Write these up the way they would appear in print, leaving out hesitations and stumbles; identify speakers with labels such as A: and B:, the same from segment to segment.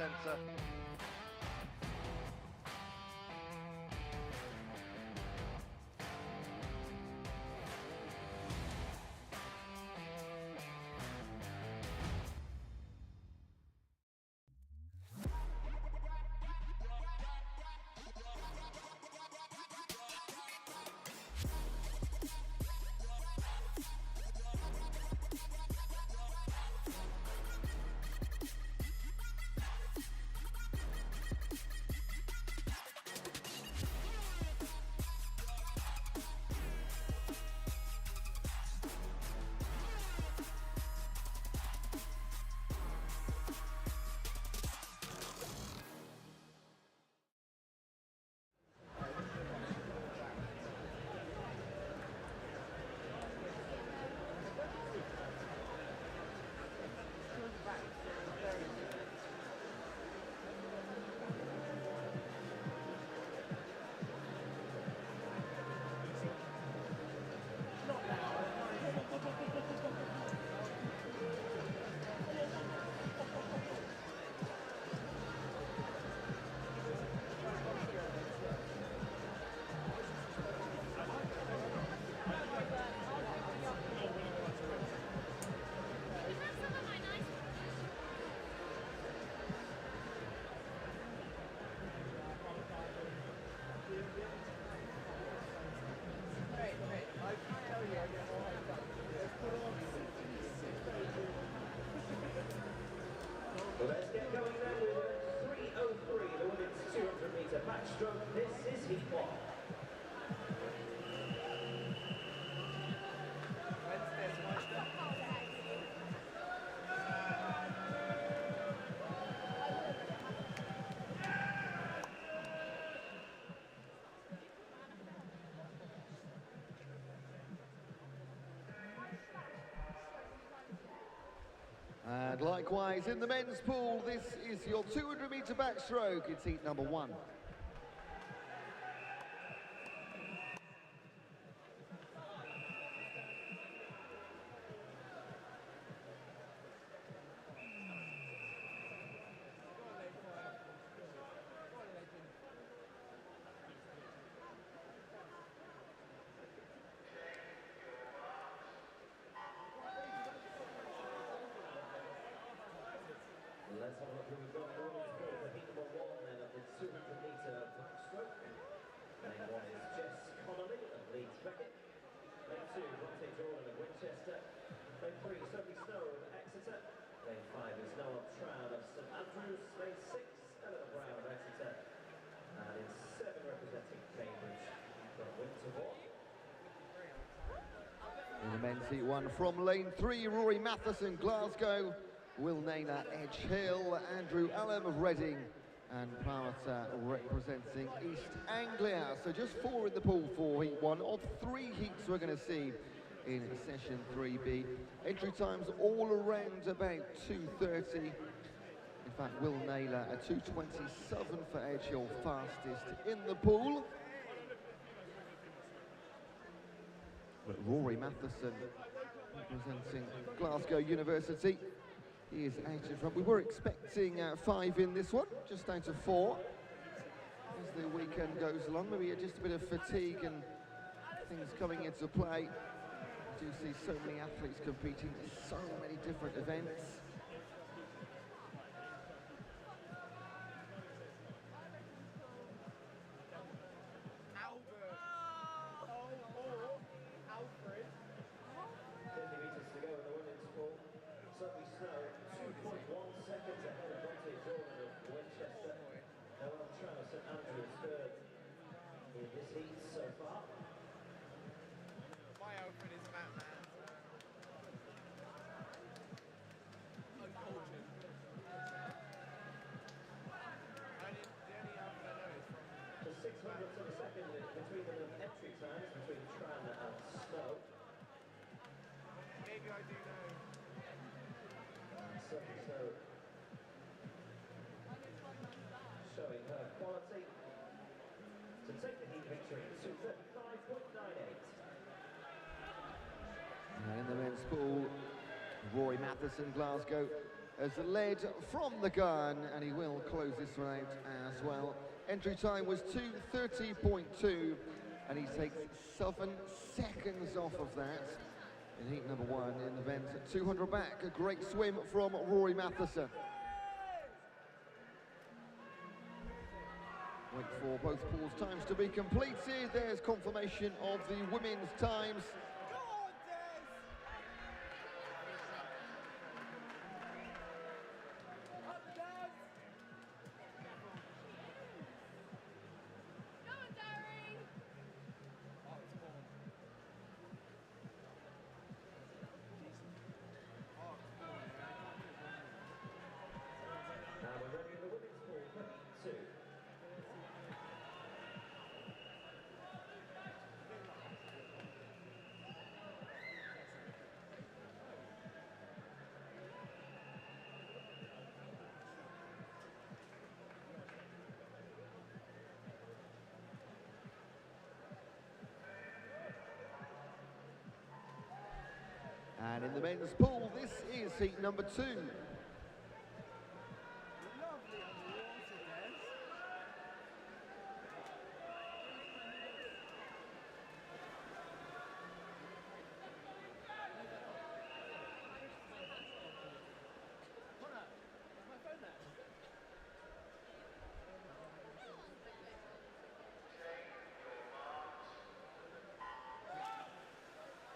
A: centre.
B: Well, let's get going then with 3:03, the women's 200-metre backstroke. This is heat 1.
C: And likewise in the men's pool, this is your 200-metre backstroke. It's heat number 1.
B: Let's have a look who we've got in the women's pool for heat number 1 then of the 200-metre backstroke. Lane 1 is Jess Connolly of Leeds Beckett. Lane 2, Bronte Jordan of Winchester. Lane 3, Sophie Snow of Exeter. Lane 5 is Noel Trout of St Andrews. Lane 6, Eleanor Brown of Exeter. And in 7 representing Cambridge from Winterborne.
C: In the men's heat 1 from lane 3, Rory Matheson, Glasgow. Will Naylor, Edge Hill, Andrew Allen of Reading, and Parrott representing East Anglia. So just 4 in the pool for heat 1 of 3 heats we're going to see in session 3B. Entry times all around about 2:30. In fact, Will Naylor a 2:27 for Edge Hill, fastest in the pool. But Rory Matheson representing Glasgow University. He is out in front. We were expecting 5 in this one, just down to 4 as the weekend goes along. Maybe just a bit of fatigue and things coming into play. You do see so many athletes competing in so many different events.
B: Alfred. 50 metres to go in the women's pool. Sophie Snow, 2.1 seconds ahead of Bronte Jordan of Winchester. Noel Trout of St Andrews third in this heat so far.
D: My Alfred is Batman. Uncultured. The only Alfred I know is from...
B: The 600th of a second between them of entry times between Tran and Snow.
D: Maybe I do know.
B: Sophie Snow showing her quality to take the heat victory to 35.98.
C: And in the men's pool, Rory Matheson, Glasgow, has led from the gun, and he will close this one out as well. Entry time was 2:30.2, and he takes 7 seconds off of that in heat number 1 in the men's 200 back. A great swim from Rory Matheson. Wait for both pools' times to be completed. There's confirmation of the women's times.
B: Now we're ready in the women's pool for heat 2.
C: And in the men's pool, this is heat number 2.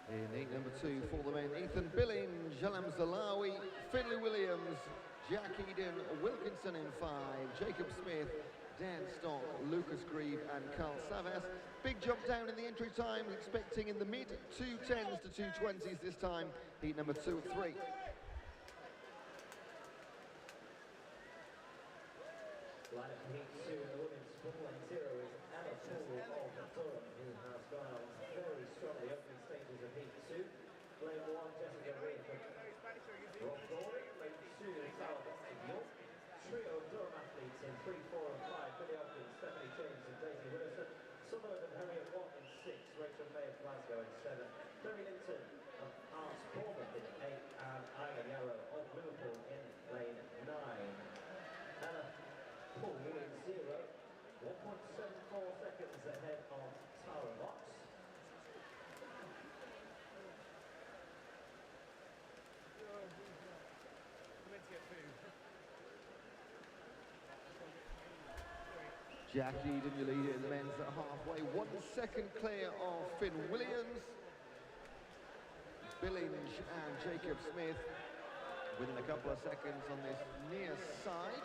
C: In heat number 2 for the men, Ethan Billing, Jalam Zalawi, Finley Williams, Jack Eden, Wilkinson in 5, Jacob Smith, Dan Stock, Lucas Grieve and Carl Savas. Big jump down in the entry time, expecting in the mid 2:10s to 2:20s this time, heat number 2 of 3.
B: Line up for heat 2 in the women's pool. Lane 0 is Anna Poole of Durham, who has gone out very strongly opening stages of heat 2. Lane 1, Jessica Reed of Rob Gordon. Lane 2, Sarah Box of York. Trio of Durham athletes in 3, 4 and 5. Billy Hopkins, Stephanie James and Daisy Wilson. Sutherland and Harriet Watt in 6. Rachel May of Glasgow in 7. Terry Linton of Arts Bournemouth in 8. And Ida Yarrow of Liverpool in lane 9. Anna Poole in 0, 1.74 seconds ahead of Tara Box.
C: Jack Eden, your leader in the men's at halfway. 1 second clear of Finn Williams. Billing and Jacob Smith within a couple of seconds on this near side.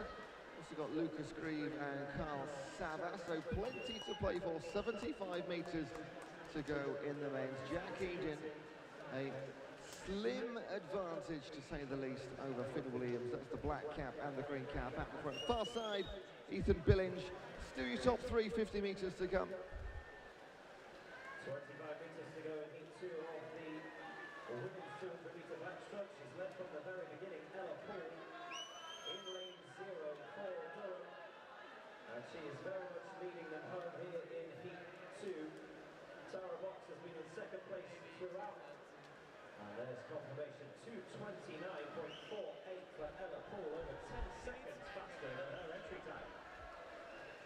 C: Also got Lucas Grieve and Carl Savas, so plenty to play for. 75 metres to go in the men's. Jack Eden, a slim advantage to say the least over Finn Williams. That's the black cap and the green cap at the front. Far side, Ethan Billing. Still your top 3, 50 metres to come.
B: 25 metres to go in heat 2 of the women's 200 metre backstroke. She's led from the very beginning, Ella Poole in lane 0 for Durham. And she is very much leading them home here in heat 2. Tara Box has been in second place throughout. And there's confirmation, 2:29.48 for Ella Poole, over 10 seconds faster than her entry time.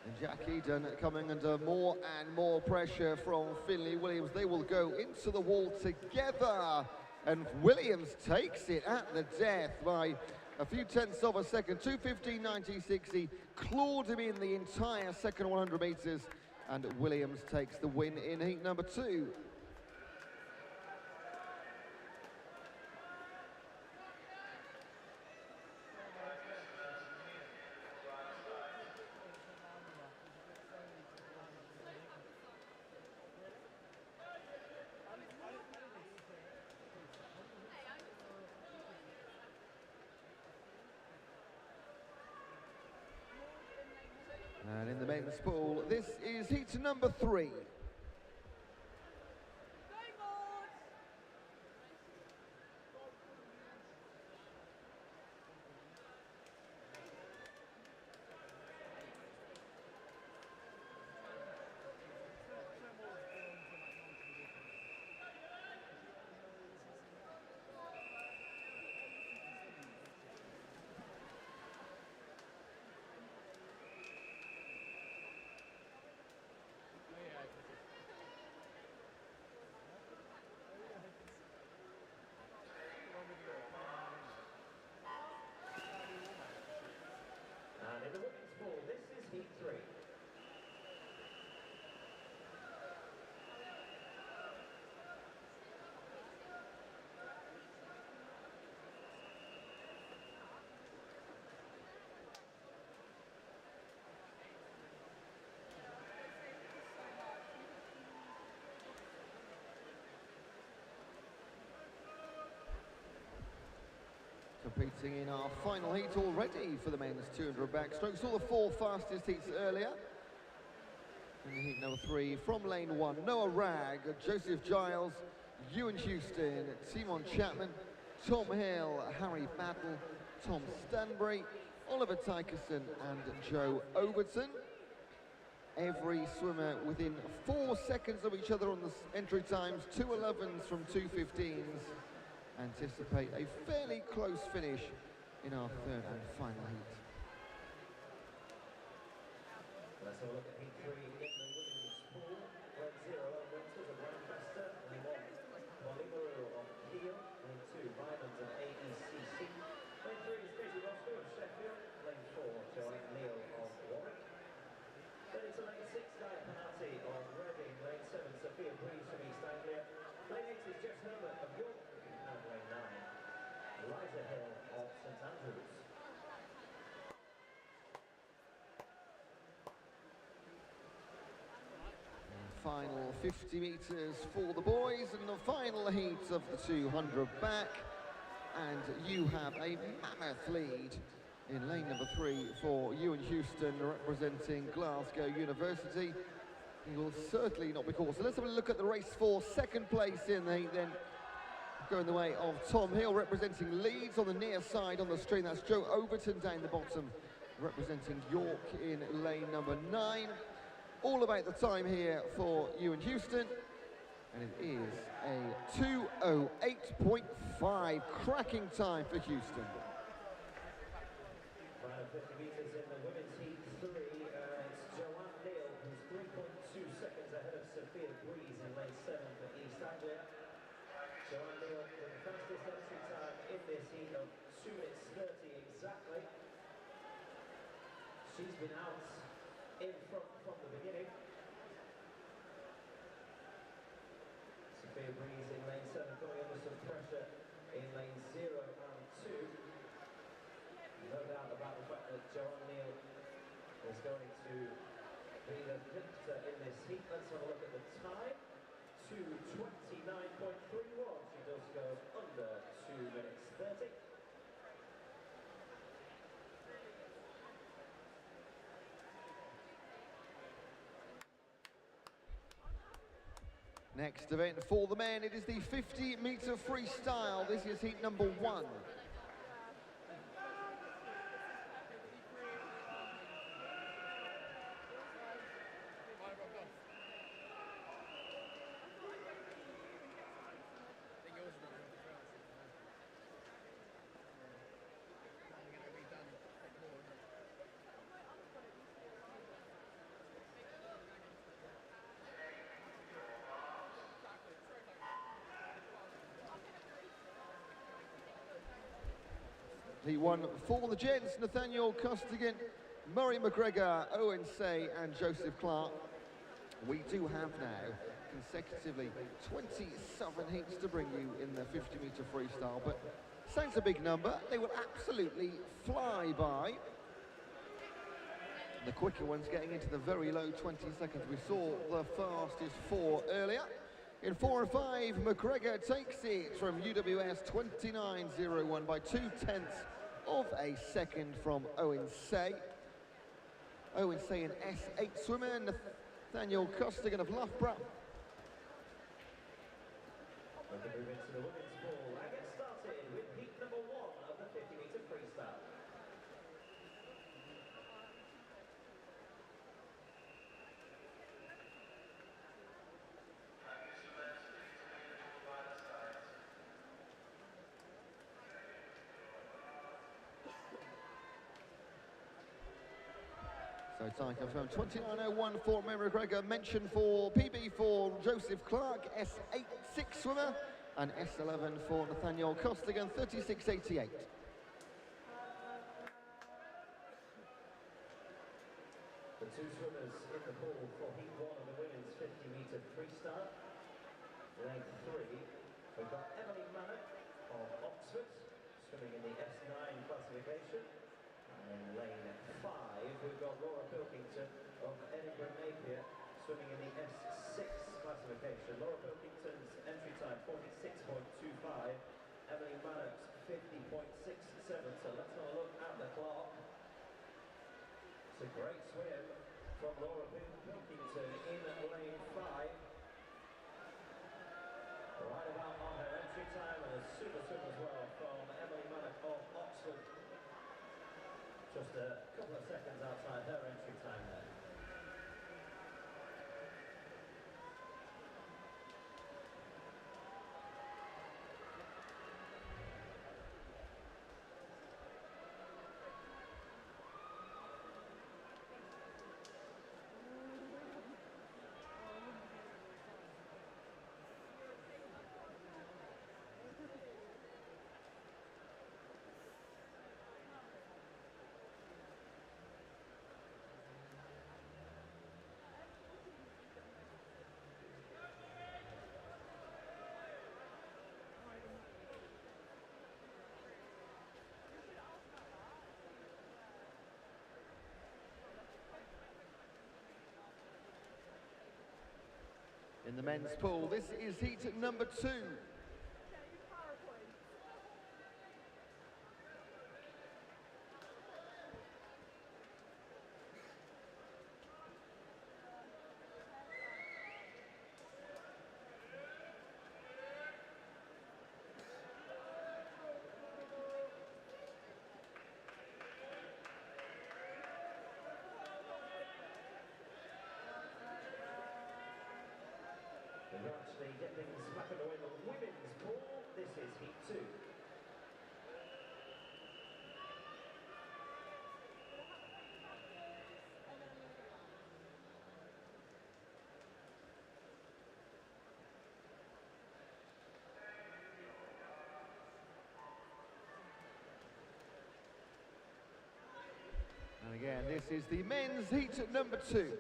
C: And Jack Eden coming under more and more pressure from Finley Williams. They will go into the wall together. And Williams takes it at the death by a few tenths of a second. 2:15.90.60, clawed him in the entire second 100 metres. And Williams takes the win in heat number 2. And in the men's pool, this is heat number 3. competing in our final heat already for the men's 200 backstrokes. All the four fastest heats earlier. In heat number 3, from lane 1, Noah Ragg, Joseph Giles, Ewan Houston, Timon Chapman, Tom Hill, Harry Battle, Tom Stanbury, Oliver Tykerson and Joe Overton. Every swimmer within 4 seconds of each other on the entry times, 2:11s from 2:15s. Anticipate a fairly close finish in our third and final heat.
B: Let's have a look at heat 3 in the women's pool. Lane 0, Winters of Lancaster. Lane 1, Polymaru of Kiel. Lane 2, Rylands of AECC. Lane 3 is Daisy Roscoe of Sheffield. Lane 4, Joanne Neal of Warwick. Then it's lane 6, Guy Panatti of Reading. Lane 7, Sophia Breeze from East Anglia. Lane 8 is Jess Herbert of York. And lane 9, Eliza Hill of St Andrews.
C: Final 50 metres for the boys and the final heat of the 200 back. And you have a mammoth lead in lane number 3 for Ewan Houston, representing Glasgow University. He will certainly not be caught. So let's have a look at the race for second place in the heat then. Going the way of Tom Hill, representing Leeds on the near side on the string. That's Joe Overton down the bottom, representing York in lane number 9. All about the time here for Ewan Houston, and it is a 2:08.5, cracking time for Houston.
B: Final 50 metres in the women's heat 3, it's Joanne Neal, who's 3.2 seconds ahead of Sophia Breeze in lane 7 for East Anglia. Joanne Neal with the fastest entry time in this heat of 2 minutes 30 exactly. She's been out in front from the beginning. Sophia Breeze in lane 7 coming under some pressure in lanes 0 and 2. No doubt about the fact that Joanne Neal is going to be the victor in this heat. Let's have a look at the time. 2:29.31. She does go under 2 minutes 30.
C: Next event for the men, it is the 50-metre freestyle. This is heat number 1. The one for the gents, Nathaniel Costigan, Murray McGregor, Owen Say and Joseph Clark. We do have now consecutively 27 heats to bring you in the 50-metre freestyle, but sounds a big number. They will absolutely fly by. The quicker ones getting into the very low 20 seconds. We saw the fastest 4 earlier. In 4 and 5, McGregor takes it from UWS 29.01 by 0.2 of a second from Owen Say. Owen Say, an S8 swimmer, Nathaniel Costigan of Loughborough.
B: We're going to move into the women's pool and get started with heat number 1 of the 50-metre freestyle.
C: So time confirmed, 29.01 for Murray McGregor, mention for PB for Joseph Clark, S8 6 swimmer, and S11 for Nathaniel Costigan, 36.88.
B: The two swimmers in the pool for heat 1 of the women's 50-metre freestyle. Lane 3, we've got Emily Mannock of Oxford, swimming in the S9 classification. And in lane 5, we've got Laura Pilkington of Edinburgh Napier, swimming in the S6 classification. Laura Pilkington's entry time 46.25, Emily Mannock's 50.67, so let's have a look at the clock. It's a great swim from Laura Pilkington in lane 5. Right about on her entry time, and a super swim as well from Emily Mannock of Oxford. Just a couple of seconds outside her entry time there.
C: In the men's pool, this is heat number 2.
B: We're actually getting things back underway in the women's pool. This is heat 2.
C: And again, this is the men's heat number 2.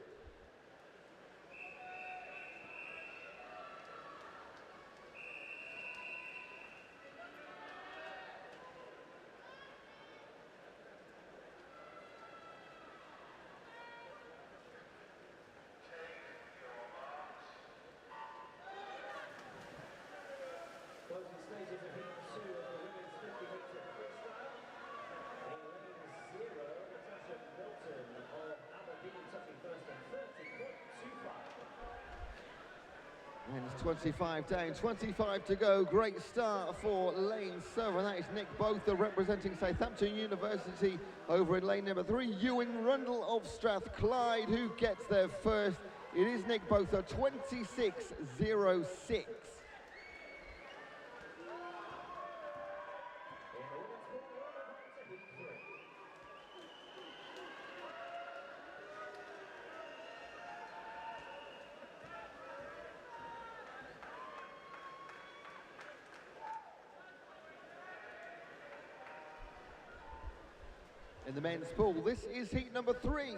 B: Closing stages of heat 2 of the women's 50-metre freestyle. In lane 0, Natasha Milton of Aberdeen touching first on 30.25.
C: Men's 25 down, 25 to go. Great start for lane 7. That is Nick Botha representing Southampton University over in lane number 3. Ewan Rundle of Strathclyde who gets there first. It is Nick Botha, 26.06. In the men's pool, this is heat number 3.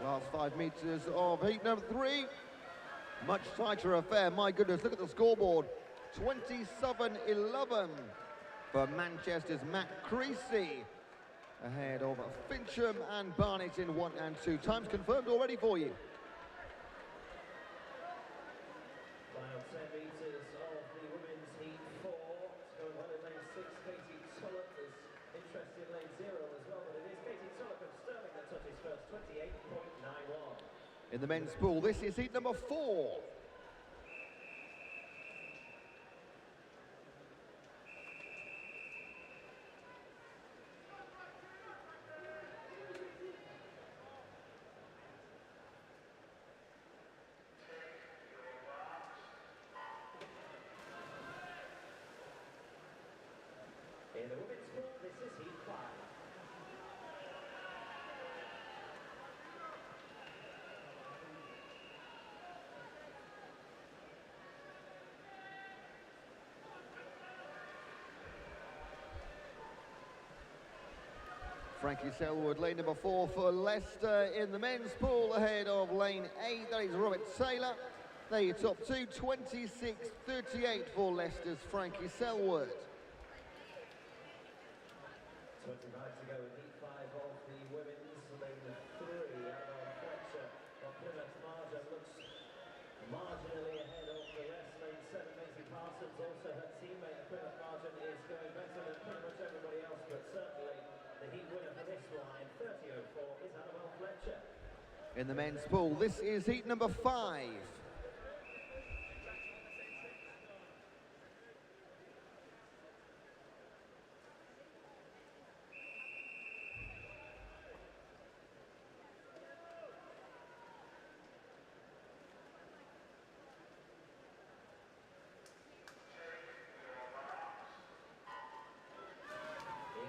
C: Last 5 metres of heat number 3. Much tighter affair. My goodness, look at the scoreboard. 27-11 for Manchester's Matt Creasy, ahead of Fincham and Barnett in 1 and 2. Times confirmed already for you.
B: Final 10 metres of the women's heat 4. It's going well in lane 6. Katie Tulloch is interested in lane 0 as well, but it is Katie Tulloch of Stirling that touches first, 28.91.
C: In the men's pool, this is heat number 4.
B: In the women's pool, this is heat 5.
C: Frankie Selwood, lane number 4 for Leicester in the men's pool, ahead of lane 8. That is Robert Taylor. They top 2, 26.38 for Leicester's Frankie Selwood.
B: 25 to go in heat 5 of the women's. Lane 3, Annabelle Fletcher of Plymouth Margin looks marginally ahead of the rest. Lane 7, Maisie Parsons, also her teammate at Plymouth Margin, is going better than pretty much everybody else, but certainly the heat winner for this one in 30.04 is Annabelle Fletcher.
C: In the men's pool, this is heat number 5.
B: In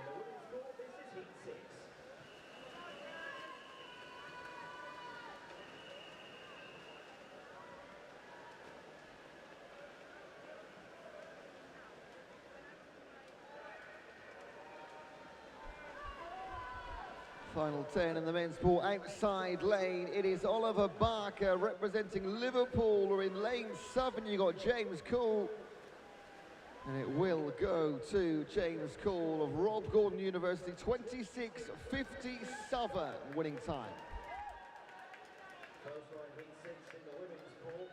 B: the women's pool, this is heat 6.
C: Final 10 in the men's pool, outside lane. It is Oliver Barker representing Liverpool. We're in lane 7. You got James Cole. And it will go to James Cole of Rob Gordon University, 26.57 winning time.
B: Close line heat 6 in the women's pool.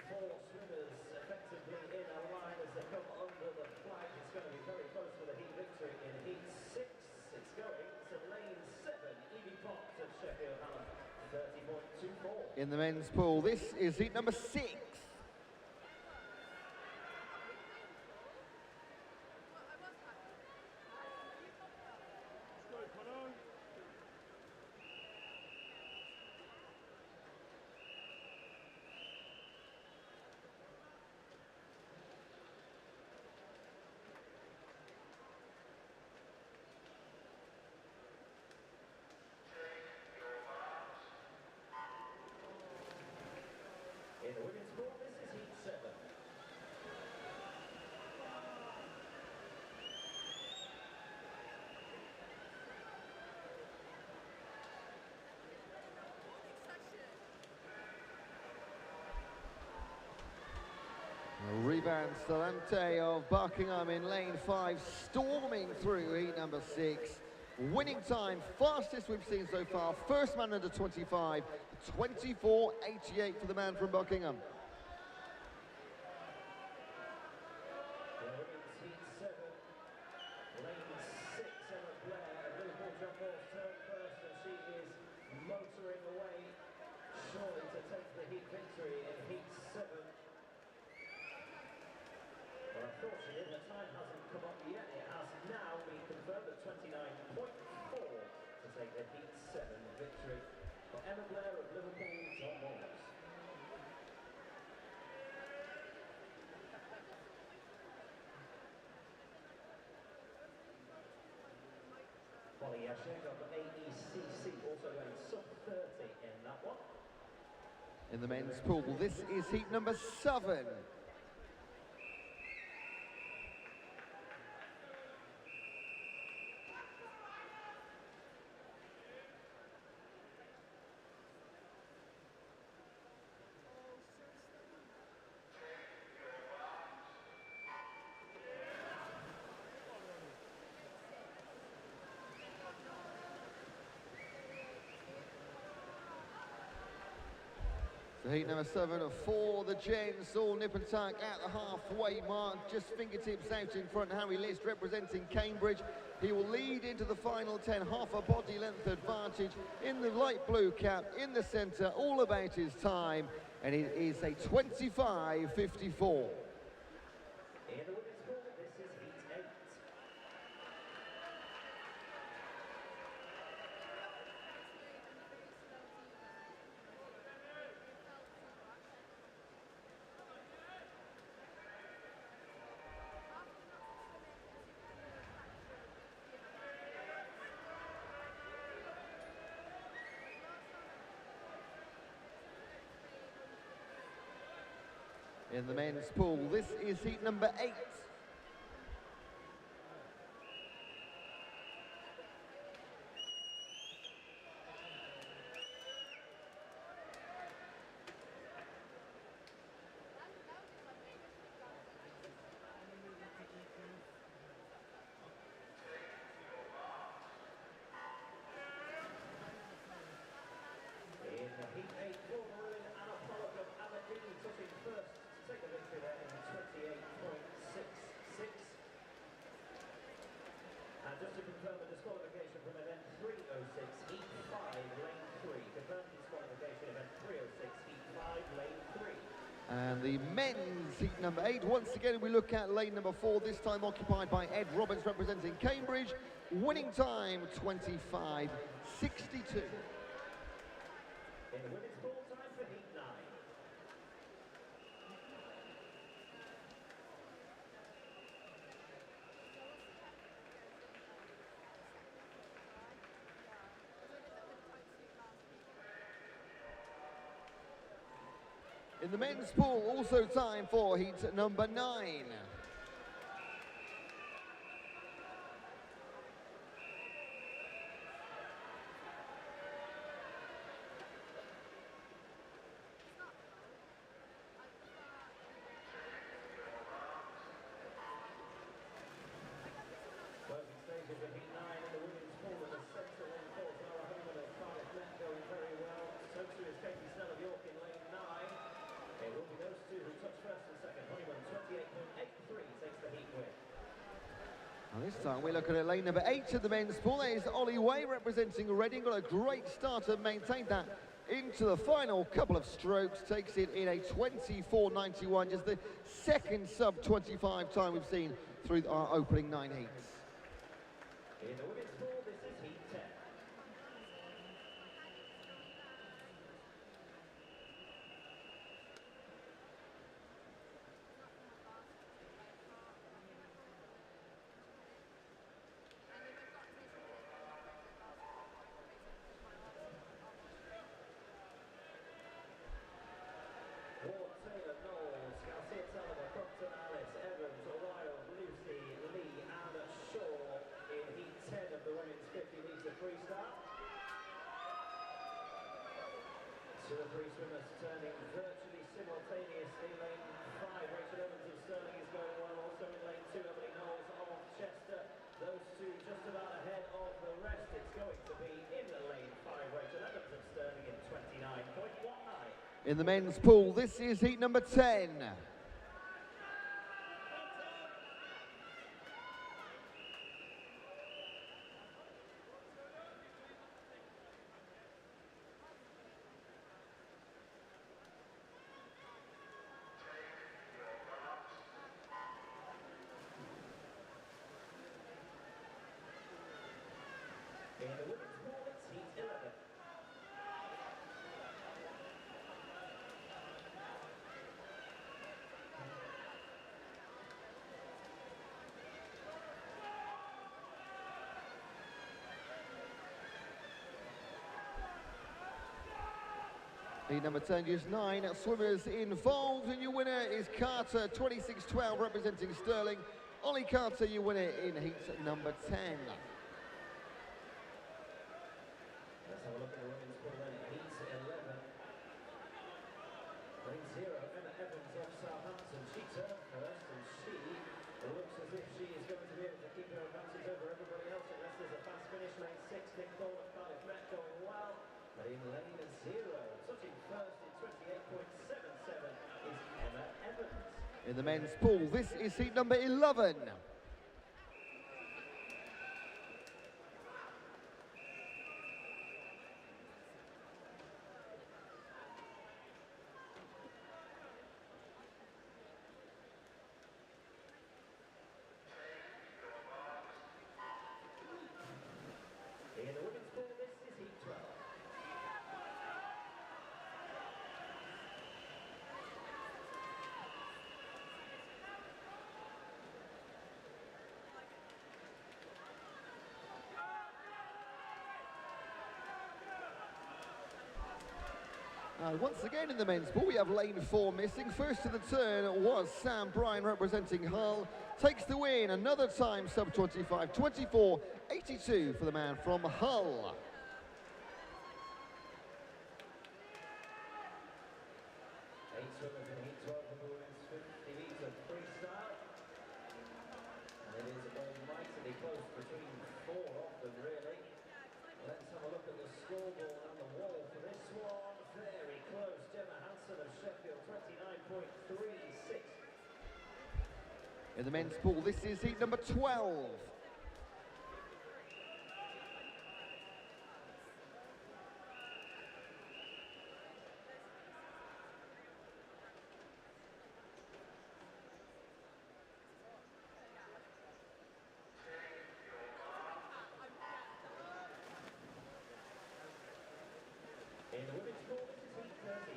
B: 4 swimmers effectively in a line as they come under the flag. It's going to be very close for the heat victory in heat 6. It's going to lane 7, Evie Potts of Sheffield, 30.24.
C: In the men's pool, this is heat number 6.
B: In the women's pool, this is heat 7.
C: Rebound Stalante of Buckingham in lane 5, storming through heat number 6. Winning time, fastest we've seen so far. First man under 25, 24.88 for the man from Buckingham.
B: In the women's heat 7, lane 6, Emma Blair of Liverpool jump ball turned first, and she is motoring away, surely to take the heat victory in heat 7. Well, I thought she did. Her time hasn't come up yet. It has now been confirmed at 29.4 to take the heat 7 victory for Emma Blair of Liverpool jump balls. Polly Yashek of AECC also going sub-30 in that one.
C: In the men's pool, this is heat number 7. The heat number 7 for the gents, all nip and tuck at the halfway mark, just fingertips out in front. Harry List representing Cambridge. He will lead into the final 10, half a body length advantage in the light blue cap in the centre, all about his time, and it is a 25.54. In the men's pool, this is heat number 8.
B: Just to confirm the disqualification from event 306, heat 5, lane 3. Confirmed disqualification, event 306, heat 5, lane 3.
C: And the men's heat number 8, once again we look at lane number 4, this time occupied by Ed Robbins representing Cambridge. Winning time 25.62.
B: In the women's pool, time for heat 9.
C: In the men's pool, also time for heat number 9.
B: Closing stages of heat 9 in the women's pool in the centre lane 4. Zara Holman of Cardiff Met going very well. So too is Katie Snell of York in lane 9. It will be those two who touch first and second. Honeyman 28.83 takes the heat win.
C: And this time we look at lane number 8 of the men's pool. There is Ollie Way representing Reading. Got a great start and maintained that into the final couple of strokes. Takes it in a 24.91, just the second sub-25 time we've seen through our opening 9 heats.
B: In the women's pool, this is heat 10. Ward, Taylor, Knowles, Garcia, Sullivan, Crompton, Alice, Evans, O'Reilly, Lucy, Lee, and Shaw in heat 10 of the women's 50-metre freestyle. Two or three swimmers turning virtually simultaneously. Lane 5, Rachel Evans of Stirling is going well. Also in lane 2, Emily Knowles of Chester. Those two just about ahead of the rest. It's going to be in the lane 5, Rachel Evans of Stirling in 29.19.
C: In the men's pool, this is heat number 10.
B: In the women's pool, it's heat 11.
C: Heat number 10, just 9 swimmers involved, and your winner is Carter, 26.12, representing Stirling. Ollie Carter, your winner in heat number 10.
B: Let's have a look at the women's pool then. Heat 11. Lane 0, Emma Evans of Southampton. She turned first, and she looks as if she is going to be able to keep her advantage over everybody else unless there's a fast finish. Lane 6, Nick Cole of Cardiff Met going well. But in lane 0, touching first in 28.8.
C: In the men's pool, this is heat number 11.
B: In the women's pool, this is heat 12.
C: Once again in the men's pool, we have lane 4 missing. First to the turn was Sam Bryan representing Hull. Takes the win, another time sub-25, 24.82 for the man from Hull.
B: Eight swimmers in heat 12 for the women's 50-metre freestyle. And it is almightily close between 4 of them, really. Let's have a look at the scoreboard and the wall for this one. Very close. Gemma Hansen of Sheffield, 29.36.
C: In the men's pool, this is heat number 12.
B: In the women's pool, this is heat 13.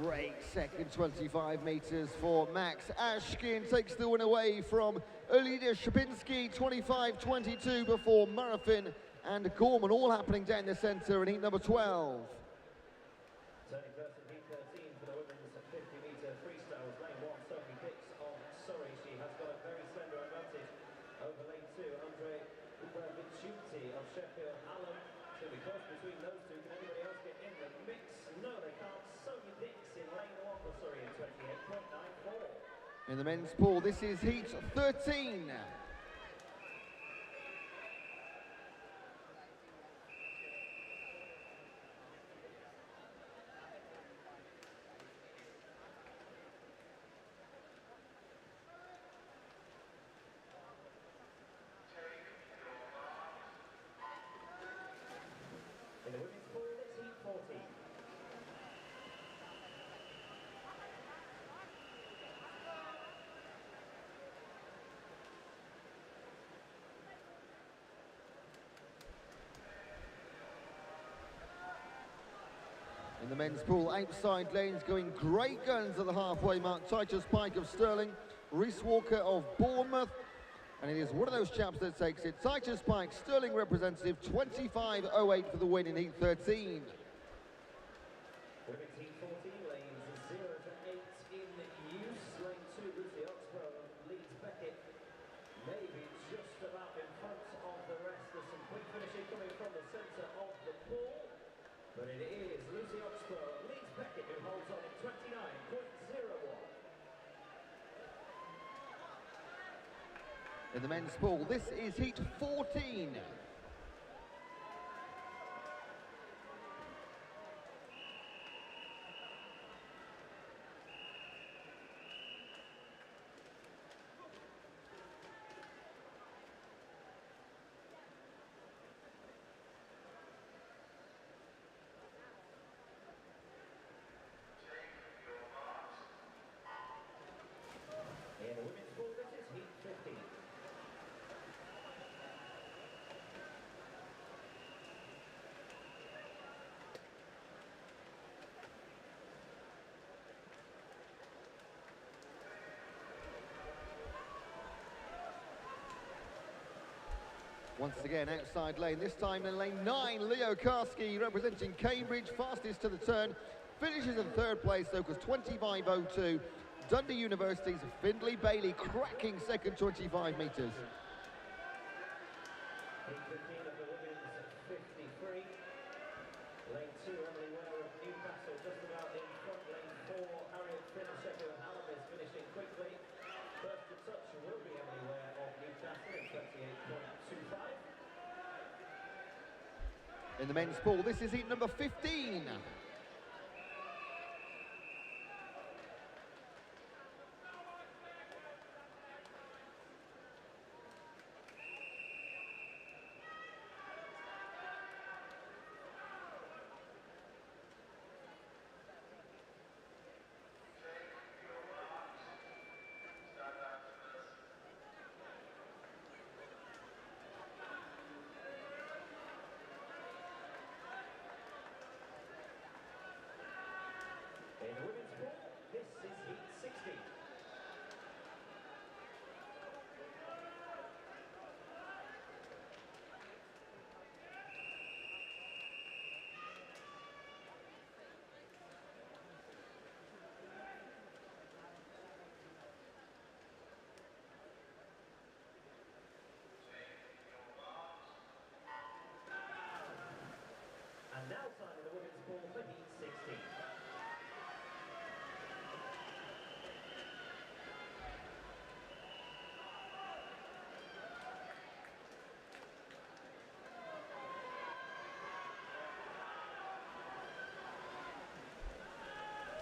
C: Great second 25 metres for Max Ashkin. Takes the win away from Olivia Shapinski, 25.22 before Murrafin and Gorman, all happening down the centre in heat number 12.
B: Turning first in heat 13 for the women's 50-metre freestyle was lane 1, Sophie Dix of Surrey. She has got a very slender advantage over lane 2, Andre Ubravichuti of Sheffield. Allen, it's going to be close between those two. Can anybody else get in the mix? No, they can't. Sophie Dix in lane 1 for Surrey in 28.94.
C: In the men's pool, this is heat 13.
B: In the women's pool, it's heat 14.
C: In the men's pool, outside lanes going great guns at the halfway mark. Titus Pike of Stirling, Reese Walker of Bournemouth, and it is one of those chaps that takes it. Titus Pike, Stirling representative, 25.08 for the win in heat 13.
B: Women's heat 14, lanes 0 to 8 in use. Lane 2, Lucy Oxbow leads Beckett, maybe just about in front of the rest. There's some quick finishing coming from the centre of the pool, but it is Lucy Oxbow leads Beckett, who holds on at 29.01.
C: In the men's pool, this is heat 14.
B: In the women's pool, this is heat 15.
C: Once again, outside lane, this time in lane 9, Leo Karski representing Cambridge, fastest to the turn, finishes in third place, though, because 25.02. Dundee University's Findlay Bailey cracking second 25 metres.
B: Heat 15 of the women's 53. Lane 2, Emily Ware of Newcastle, just about in front. Lane 4,
C: In the men's pool, this is heat number 15.
B: In the women's pool, this is heat 60. And now time in the women's pool for heat 60.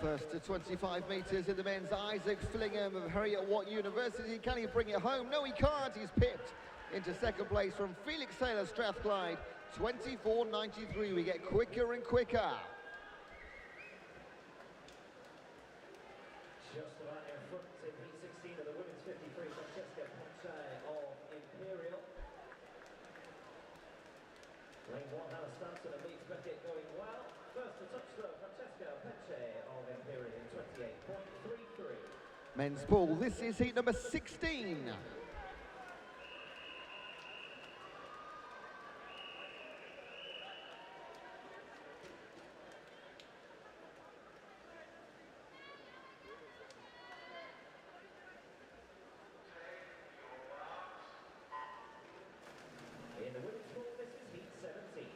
C: First to 25 metres in the men's, Isaac Fillingham of Heriot-Watt University. Can he bring it home? No, he can't. He's pipped into second place from Felix Taylor, Strathclyde. 24.93. We get quicker and quicker.
B: Just about in front in heat 16 of the women's 53, Francesca Ponce of Imperial. Lane 1, Hannah Stanton and Leeds Beckett going well. First to touch though, Francesca Ponce of Imperial in 28.33.
C: Men's pool, this is heat number 16.
B: In the women's pool, this is heat 17.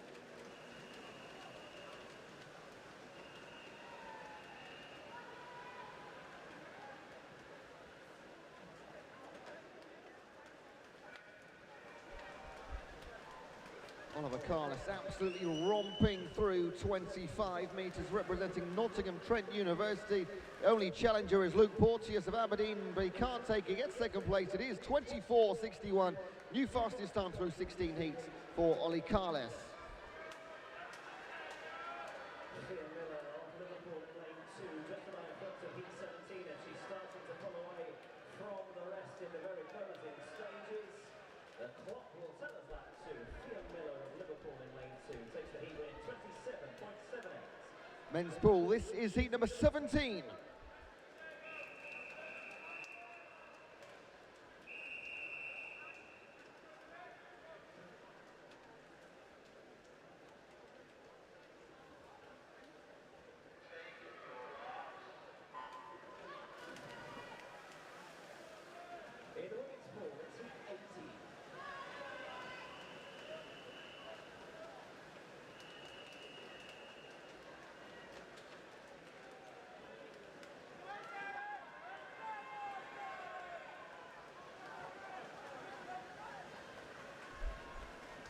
C: Oliver Carless absolutely romping through 25 metres, representing Nottingham Trent University. The only challenger is Luke Porteous of Aberdeen, but he can't take it. Gets second place. It is 24.61. New fastest time through 16 heats for Ollie Carless.
B: Sophia Miller of Liverpool in lane 2, just about in front of heat 17, and she's starting to pull away from the rest in the very closing stages. The clock will tell us that too. Sophia Miller of Liverpool in lane 2 takes the heat win 27.78.
C: Men's pool, this is heat number 17.
B: In the women's pool, it's heat 18.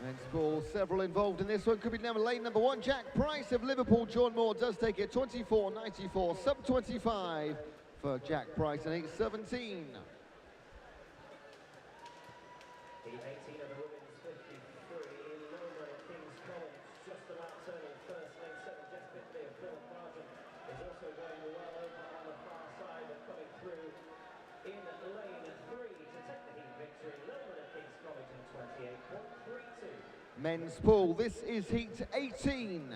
C: Men's ball, several involved in this one. Could be lane number 1, Jack Price of Liverpool. John Moore does take it 24.94, sub 25 for Jack Price and 8.17.
B: Heat 18 of the women's 53 in Loma at King's College, just about turning first. Lane 7, Jess Bitley of Philip Margin is also going well over on the far side and coming through in lane 3 to take the heat victory. Loma at King's College in 28.32.
C: Men's pool, this is heat 18.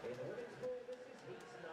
B: In the women's pool, this is heat 19.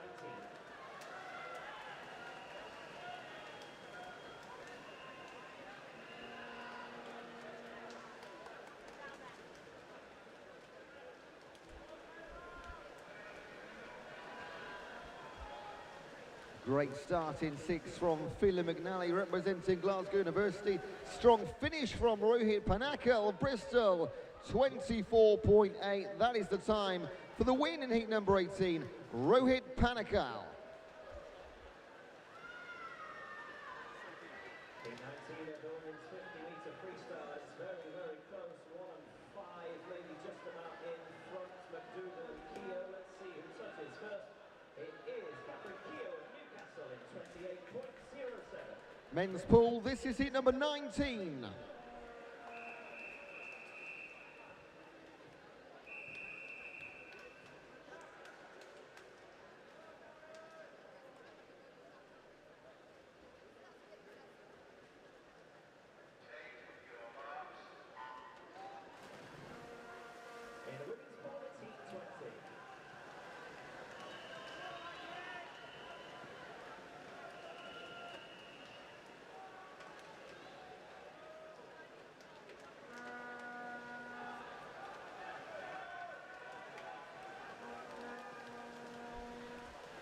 C: Great start in 6 from Phelan McNally representing Glasgow University. Strong finish from Rohit Panakal of Bristol. 24.8. That is the time for the win in heat number 18. Rohit Panakal.
B: Heat 19 of the women's 50-metre freestyle. It's very, very close. 1 and 5, maybe just about in front. McDougall and Keogh. Let's see who touches first. It is Catherine Keogh of Newcastle in 28.07.
C: Men's pool, this is heat number 19.
B: In the women's pool, it's heat 20.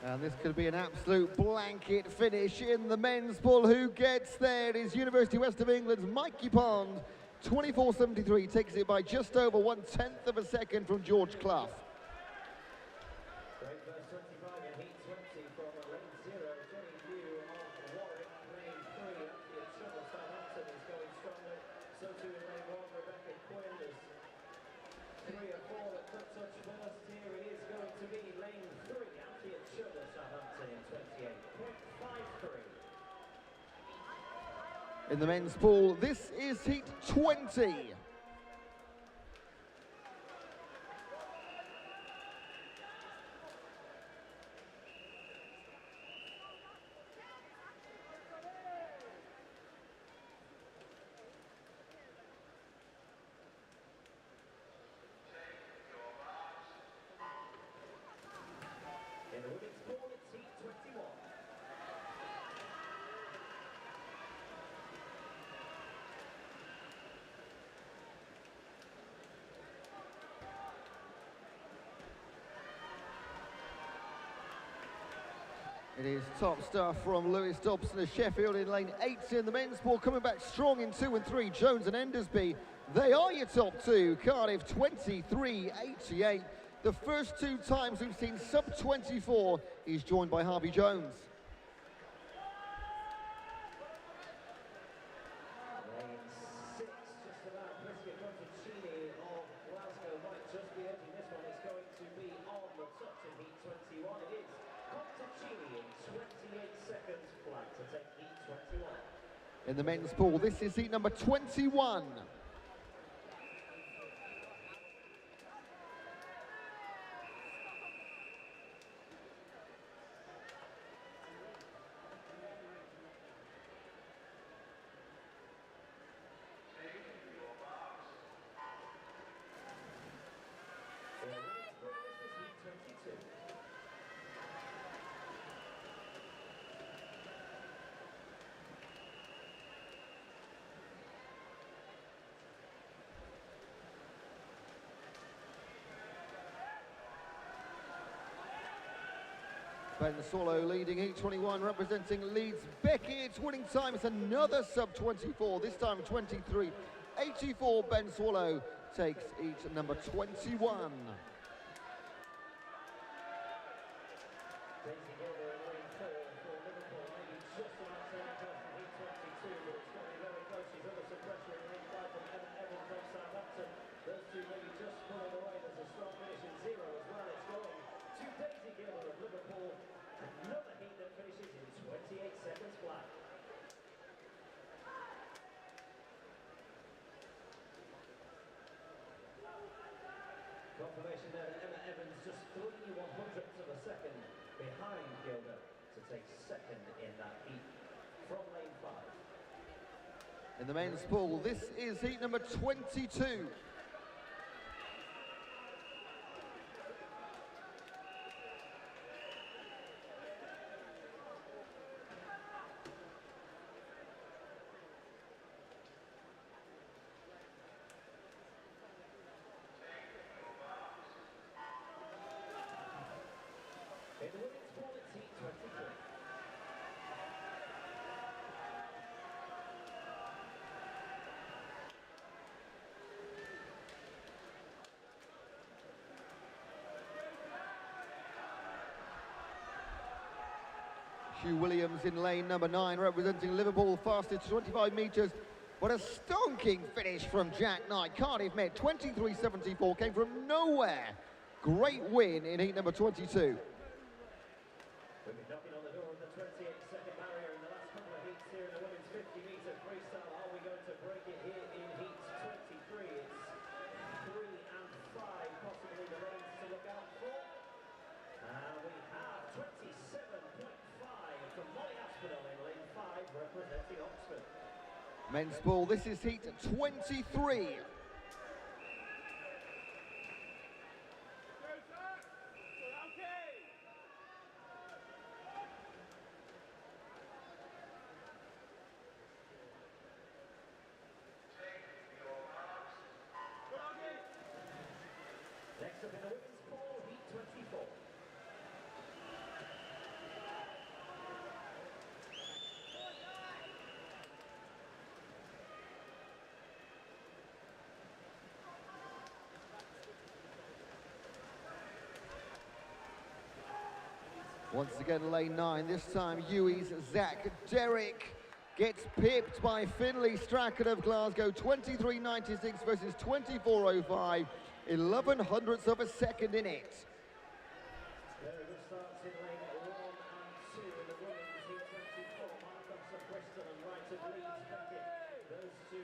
C: And this could be an absolute blanket finish in the men's pool. Who gets there? It is University West of England's Mikey Pond. 24.73, takes it by just over 1/10 of a second from George Clough.
B: Great first 25 in heat 20 from lane 0. Jenny Hugh of Warwick. Lane 3, Anthea Chubb, Southampton is going strongly. So too in lane 1, Rebecca Quinn. There's 3 or 4 that could touch first. Here it is going to be lane 3, Anthea Chubb of Southampton in 28.53.
C: In the men's pool, this is heat 20.
B: In the women's pool, it's heat 21.
C: It is top stuff from Lewis Dobson of Sheffield in lane 8 in the men's pool. Coming back strong in 2 and 3, Jones and Endersby. They are your top 2. Cardiff 23.88. The first 2 times we've seen sub 24. He's joined by Harvey Jones.
B: Lane 6, just about Brisket Conticini of Glasgow might just be edging this one. It's going to be on the touch in heat 21. It is Conticini in 28 seconds flat to take heat 21.
C: In the men's pool, this is heat number 21.
B: In the women's pool, this is heat 22.
C: Ben Swallow leading heat 21, representing Leeds. Beckett's winning time is another sub 24, this time 23.84. Ben Swallow takes heat number 21.
B: Daisy Gilder in lane 4 for Liverpool, maybe just about turning close in heat 22, but it's going to be very close. She's under some pressure in lane 5 from Evan Evans of Southampton. Those two maybe just pulling away. There's a strong finish in 0 as well. It's going to Daisy Gilder of Liverpool. Another heat that finishes in 28 seconds flat. Confirmation there that Emma Evans just 3/100ths of a second behind Gilder to take second in that heat from lane 5.
C: In the men's pool, this is heat number 22.
B: In the women's pool, it's heat 23.
C: Hugh Williams in lane number 9, representing Liverpool, fastest 25 metres. What a stonking finish from Jack Knight. Cardiff Met 23.74, came from nowhere. Great win in heat number 22.
B: We've been knocking on the door of the 28-second barrier in the last couple of heats here in the women's 50-metre freestyle. Are we going to break it here in heat 23? It's 3 and 5, possibly the lanes to look out for. We have 27.5 from Molly Aspinall in lane 5, representing Oxford.
C: Men's ball, this is heat 23.
B: Next up in the women's ball, heat 24.
C: Once again, lane 9, this time Huey's Zach Derrick gets pipped by Finlay Strachan of Glasgow, 23.96 versus 24.05, 11 hundredths of a second in it.
B: Very good starts in lane 1 and 2 in the women's heat 24. Markhams of Bristol and Wright of Leeds Beckett. Those two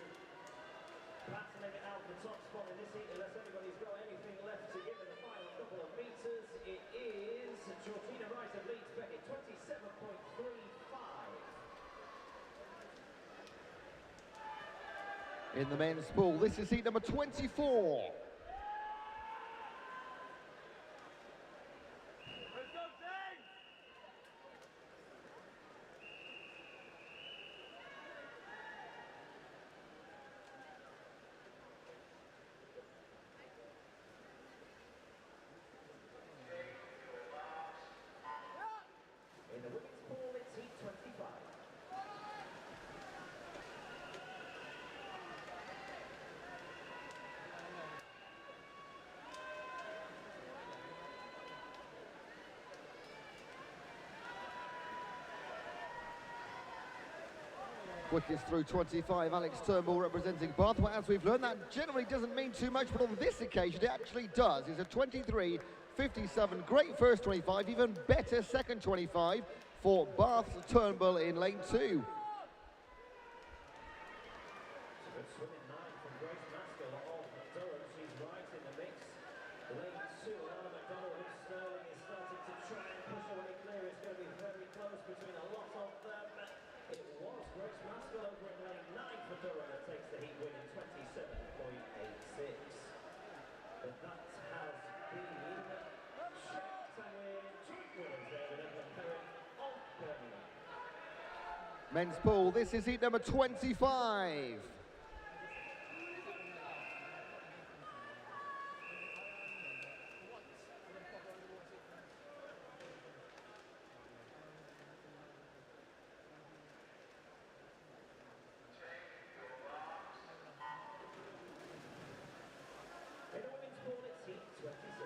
B: battling it out the top spot in this heat unless anybody's got anything left to give in the final couple of metres. It is Georgina Wright of Leeds Beckett, 27.35.
C: In the men's pool, this is heat number 24.
B: In the women's pool, it's heat 25.
C: Quickest through 25, Alex Turnbull representing Bath. Well, as we've learned, that generally doesn't mean too much, but on this occasion it actually does. It's a 23.57, great first 25, even better second 25 for Bath's Turnbull in lane 2.
B: Good swimming 9 from Grace Maskell of Durham. She's right in the mix. Lane 2, Anna McDonald of Stirling is starting to try and push away clear. It's going to be very close between a lot of them. It was Grace Maskell over in lane 9 for Durham that takes the heat win in 27.86. But that has been shot, and we're joint winners there with Edmund Perrin of Birmingham.
C: Men's pool, this is heat number 25.
B: In the women's pool, it's heat 26.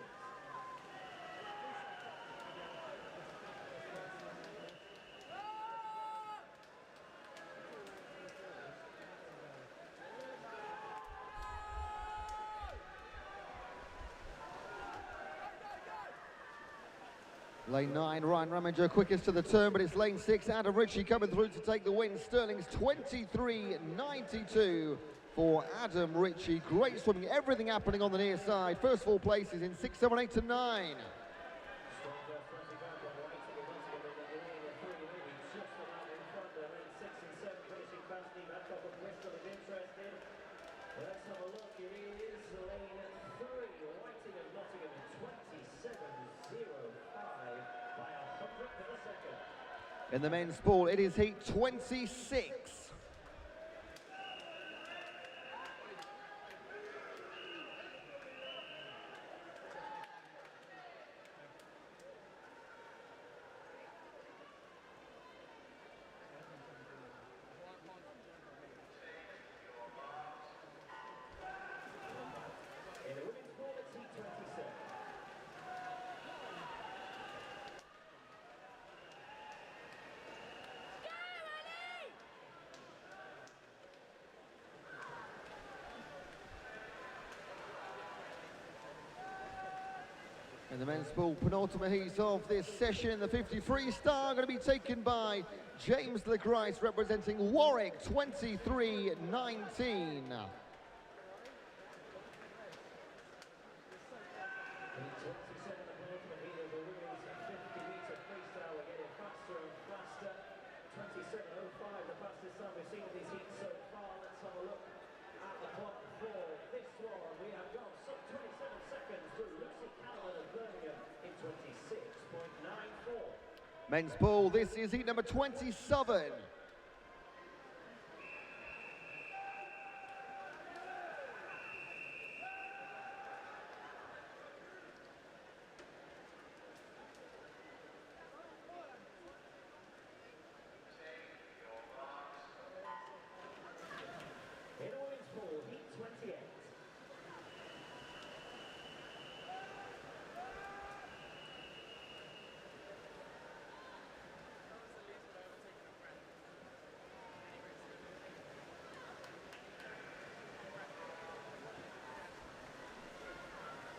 C: Lane 9, Ryan Ramager quickest to the turn, but it's lane 6, Adam Ritchie coming through to take the win. Sterling's 23.92 for Adam Ritchie. Great swimming, everything happening on the near side. First 4 places in 6, 7, 8 to 9.
B: Strong first 25 one waiting in Nottingham in the green and 3 maybe just about in front there. Lane 6 and 7 finishing fast. Steve Adcock of Bristol is interested. Let's have a look. It is lane 3, Whiting of Nottingham in 27.05 by 100th of a second.
C: In the men's pool, it is heat 26.
B: In the women's pool, it's heat 27.
C: And the men's pool penultimate heat of this session, the 50 freestyle, going to be taken by James LeGrice, representing Warwick, 23-19. Men's pool, this is heat number 27.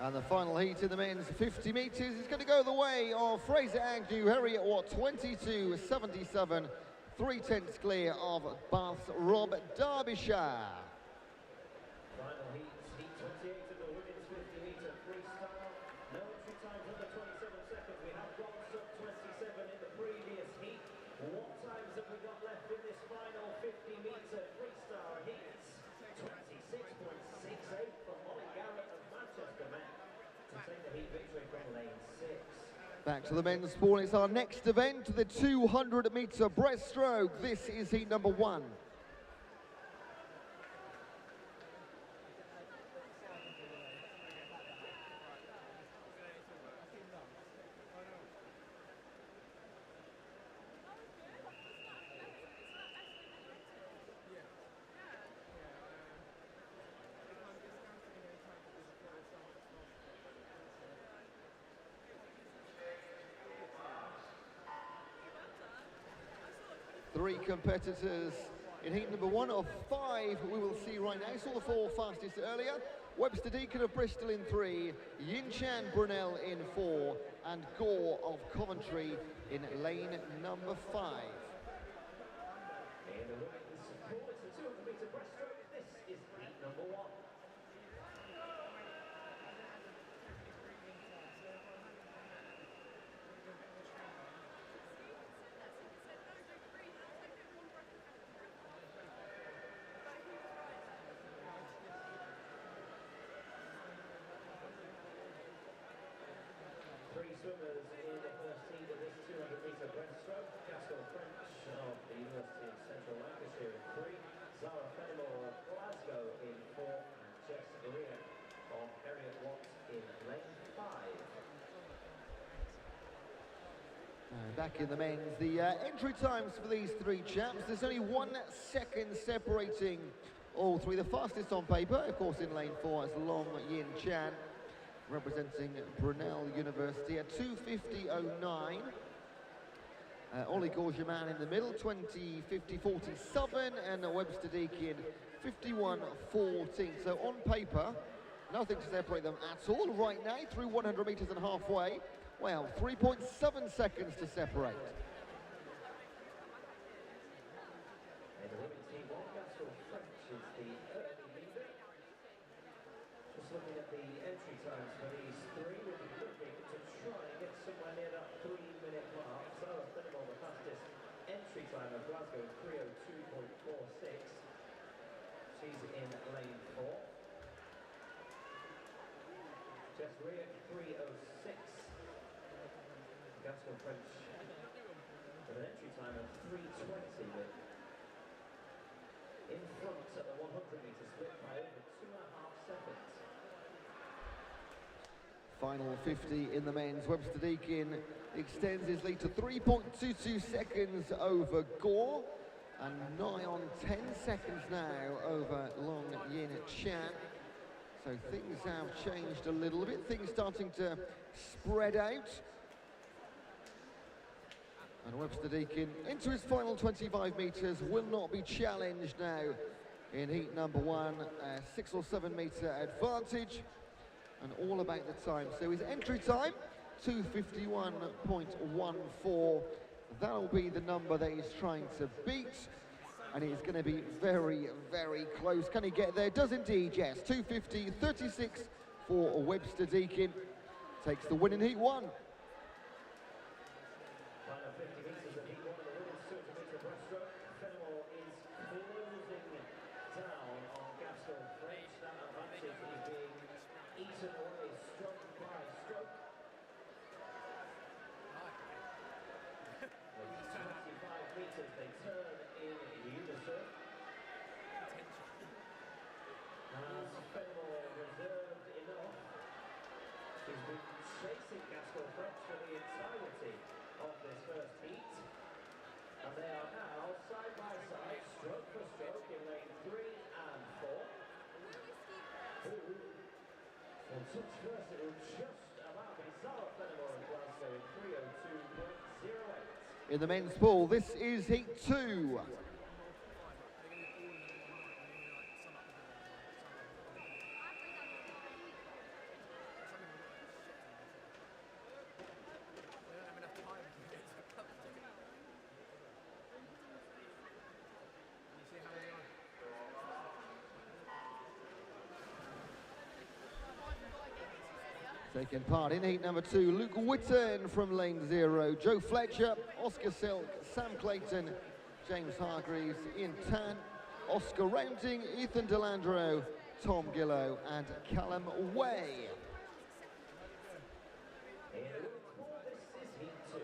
C: And the final heat in the men's 50 metres is going to go the way of Fraser Agnew, Harriet Watt, 22.77, 3/10 clear of Bath's Rob Derbyshire.
B: Final heat, heat 28 of the women's 50 metre freestyle. No entry times under 27 seconds. We have gone sub 27 in the previous heat. What times have we got left in this final 50 metre freestyle heat? 26.68 for Molly Garrett of Manchester Met to take the heat victory from lane 6.
C: Back to the men's pool. It's our next event, the 200 metre breaststroke. This is heat number 1. Three competitors in heat number 1 of 5 we will see right now. Saw the 4 fastest earlier. Webster Deacon of Bristol in 3, Yin Chan Brunel in 4, and Gore of Coventry in lane number 5.
B: In the women's pool, it's the 200 metre breaststroke. This is heat number 1. Three swimmers in the first heat of this 200 metre breaststroke. Gaskell French of the University of Central Lancashire in 3, Zara Fenimore of Glasgow in 4, and Jess Greer of Harriet Watt in lane 5.
C: Back in the men's, the entry times for these 3 chaps, there's only 1 second separating all 3. The fastest on paper, of course, in lane 4, is Long Yin Chan, representing Brunel University at 2:50.09. Ollie Gorgeman in the middle, 20:50.47, and Webster Deakin 51.14. So on paper, nothing to separate them at all right now through 100 metres and halfway. Well, 3.7 seconds to separate.
B: In the women's heat 1, Gaskell French is the early leader. Just looking at the entry times for these 3, we'll be looking to try and get somewhere near that 3-minute mark. Zara Fenimore, the fastest entry time of Glasgow, 3:02.46. She's in lane 4. Jess Greer, 3:06. Gaskell French with an entry time of 3:20, but in front at the 100 metre split by over 2.5 seconds.
C: Final 50 in the men's. Webster Deakin extends his lead to 3.22 seconds over Gore, and nigh on 10 seconds now over Long Yin Chan. So things have changed a little bit, things starting to spread out. And Webster Deakin into his final 25 metres, will not be challenged now in heat number 1, a 6 or 7 metre advantage. and all about the time. So his entry time, 2:51.14. That'll be the number that he's trying to beat, and it's going to be very, very close. Can he get there? Does indeed, yes. 2:50.36 for Webster Deakin. Takes the win in Heat 1.
B: Final 50 metres of Heat 1 of the women's 200-metre breaststroke. Fenimore is closing down on Gaskell French. That advantage is being eaten away stroke by stroke. With 25 metres, they turn in unison. Has Fenimore reserved enough? She's been chasing Gaskell French for the entirety of this first heat. And they are now side by side, stroke for stroke in lane 3 and 4. And touch first, it will just about be Sarah Fenimore and Glasgow in 3:02.08.
C: In the men's pool, this is Heat 2. Taking part in heat number 2, Luke Whitten from lane 0, Joe Fletcher, Oscar Silk, Sam Clayton, James Hargreaves, Ian Tan, Oscar Rounding, Ethan Delandro, Tom Gillow and Callum Way.
B: This is Heat 2.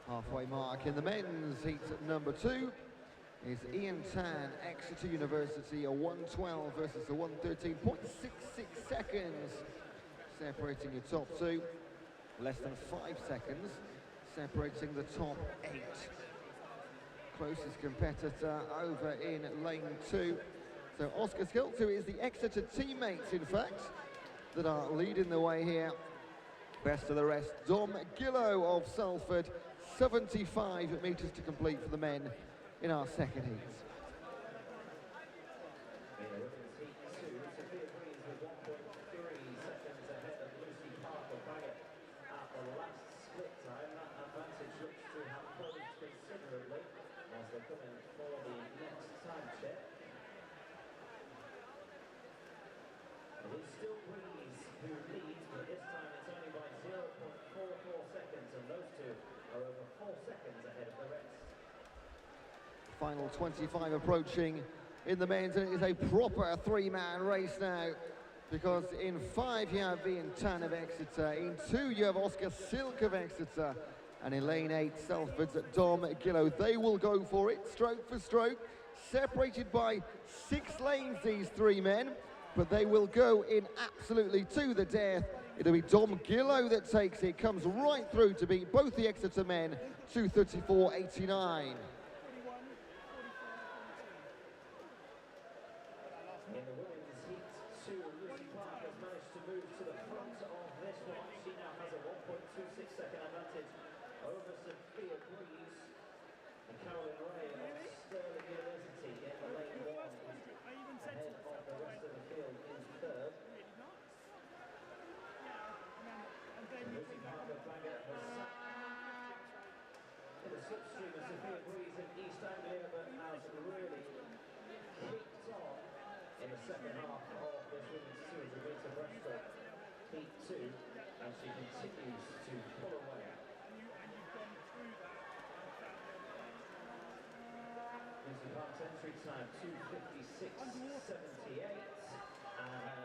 C: Halfway mark in the men's heat number 2 is Ian Tan, Exeter University, a 1:12 versus a 1:13.66 seconds, separating your top 2. Less than 5 seconds separating the top 8. Closest competitor over in lane 2. So Oscar Skilk, who is the Exeter teammates, in fact, that are leading the way here. Best of the rest, Dom Gillow of Salford, 75 metres to complete for the men in our second heat.
B: In the women's heat 2, Sophia Breeze with 1.3 seconds ahead of Lucy Parker Baggett at the last split time. That advantage looks to have closed considerably as they're coming for the next time check. It is still Breeze who leads, but this time it's only by 0.44 seconds, and those two are over 4 seconds ahead of the rest.
C: Final 25 approaching in the men's, and it is a proper 3-man race now, because in 5 you have Ian Tan of Exeter, in 2 you have Oscar Silk of Exeter, and in lane 8 Salford's Dom Gillow. They will go for it stroke for stroke, separated by 6 lanes, these 3 men, but they will go in absolutely to the death. It'll be Dom Gillow that takes it, comes right through to beat both the Exeter men, 2:34.89.
B: In the women's heat 2, Lucy Clark has managed to move to the front of this one. She now has a 1.26 second advantage over Sophia Breeze. And Caroline Ray of Stirling University in the lane 1 ahead of the rest of the field in 3rd. Lucy Parker Baggett was in the slipstream of Sophia Breeze in East Anglia, but has really kicked on in the second half of this women's 200-metre breaststroke heat 2, and she continues to pull away. Lucy Park's entry time 2:56.78, and her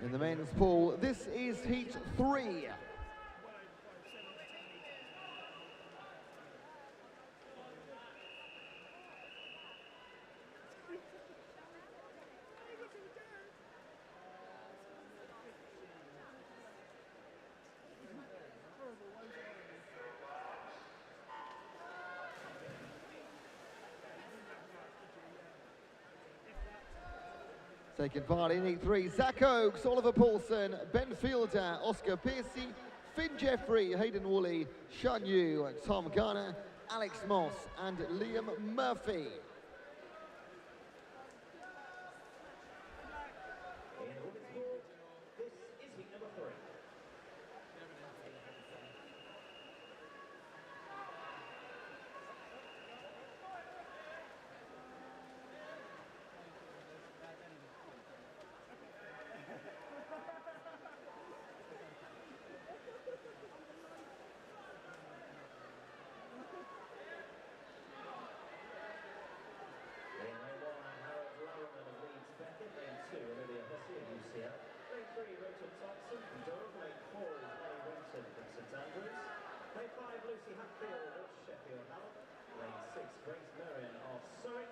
C: In the men's pool, this is heat 3. Taking part in heat 3, Zach Oakes, Oliver Paulson, Ben Fielder, Oscar Piercy, Finn Jeffrey, Hayden Woolley, Shan Yu, Tom Garner, Alex Moss and Liam Murphy.
B: Sheffield of Sheffield, lane 6, Grace Marion of Surrey,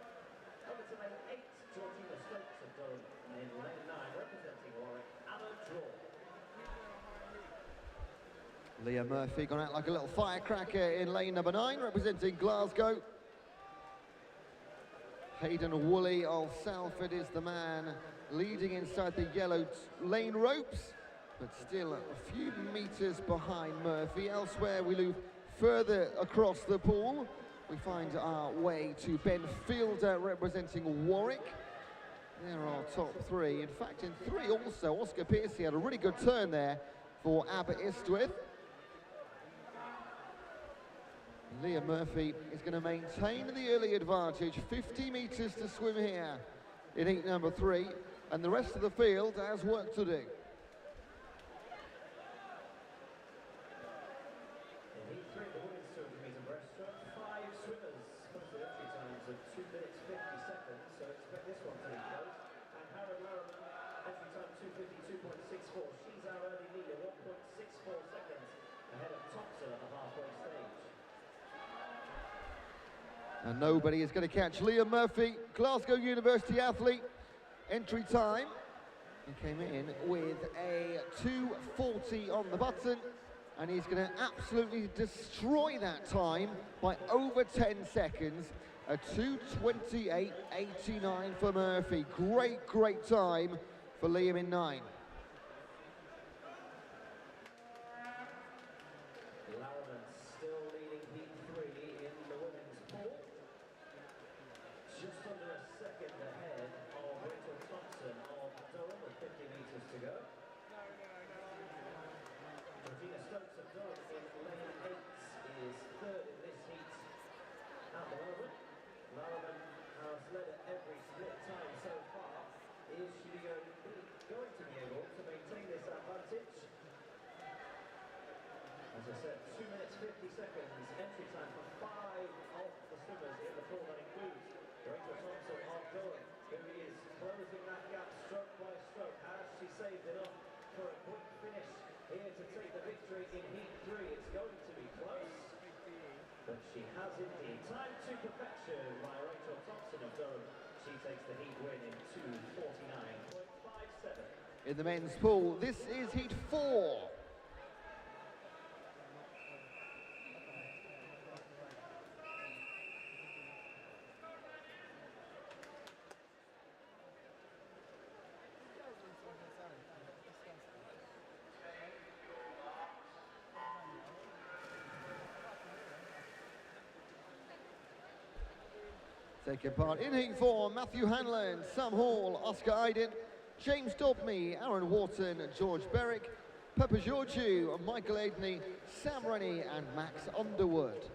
B: over to lane 8, Georgina Stokes of Durham, and in lane 9, representing Warwick, Anna Draw.
C: Leah Murphy gone out like a little firecracker in lane number 9, representing Glasgow. Hayden Woolley of Salford is the man leading inside the yellow lane ropes, but still a few metres behind Murphy. Elsewhere we move further across the pool. We find our way to Ben Fielder representing Warwick. There are top 3. In fact, in 3 also, Oscar Piercy had a really good turn there for Aberystwyth. Leah Murphy is going to maintain the early advantage. 50 metres to swim here in heat number 3, and the rest of the field has work to do. And nobody is going to catch Liam Murphy, Glasgow University athlete. Entry time, he came in with a 2:40 on the button, and he's going to absolutely destroy that time by over 10 seconds. A 2:28.89 for Murphy. Great time for Liam in 9.
B: As I said, 2 minutes 50 seconds, entry time for 5 of the swimmers in the pool. That includes Rachel Thompson of Durham, who is closing that gap stroke by stroke. Has she saved enough for a quick finish here to take the victory in heat 3? It's going to be close, but she has indeed. Time to perfection by Rachel Thompson of Durham. She takes the heat win in 2:49.57.
C: In the men's pool, this is heat 4. Taking part in heat 4, Matthew Hanlon, Sam Hall, Oscar Iden, James Dobney, Aaron Wharton, George Berwick, Pepper Georgiou, Michael Aidney, Sam Rennie and Max Underwood.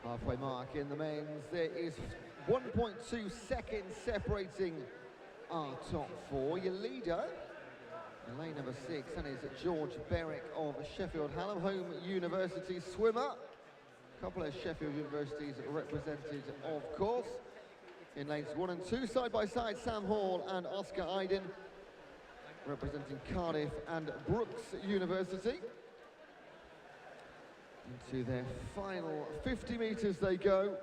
C: halfway mark in the men's. There is 1.2 seconds separating our top four. Your leader in lane number 6, that is George Berwick of Sheffield, Hallam Home University swimmer. A couple of Sheffield universities represented, of course. In lanes 1 and 2, side by side, Sam Hall and Oscar Iden, representing Cardiff and Brooks University. Into their final 50 metres they go.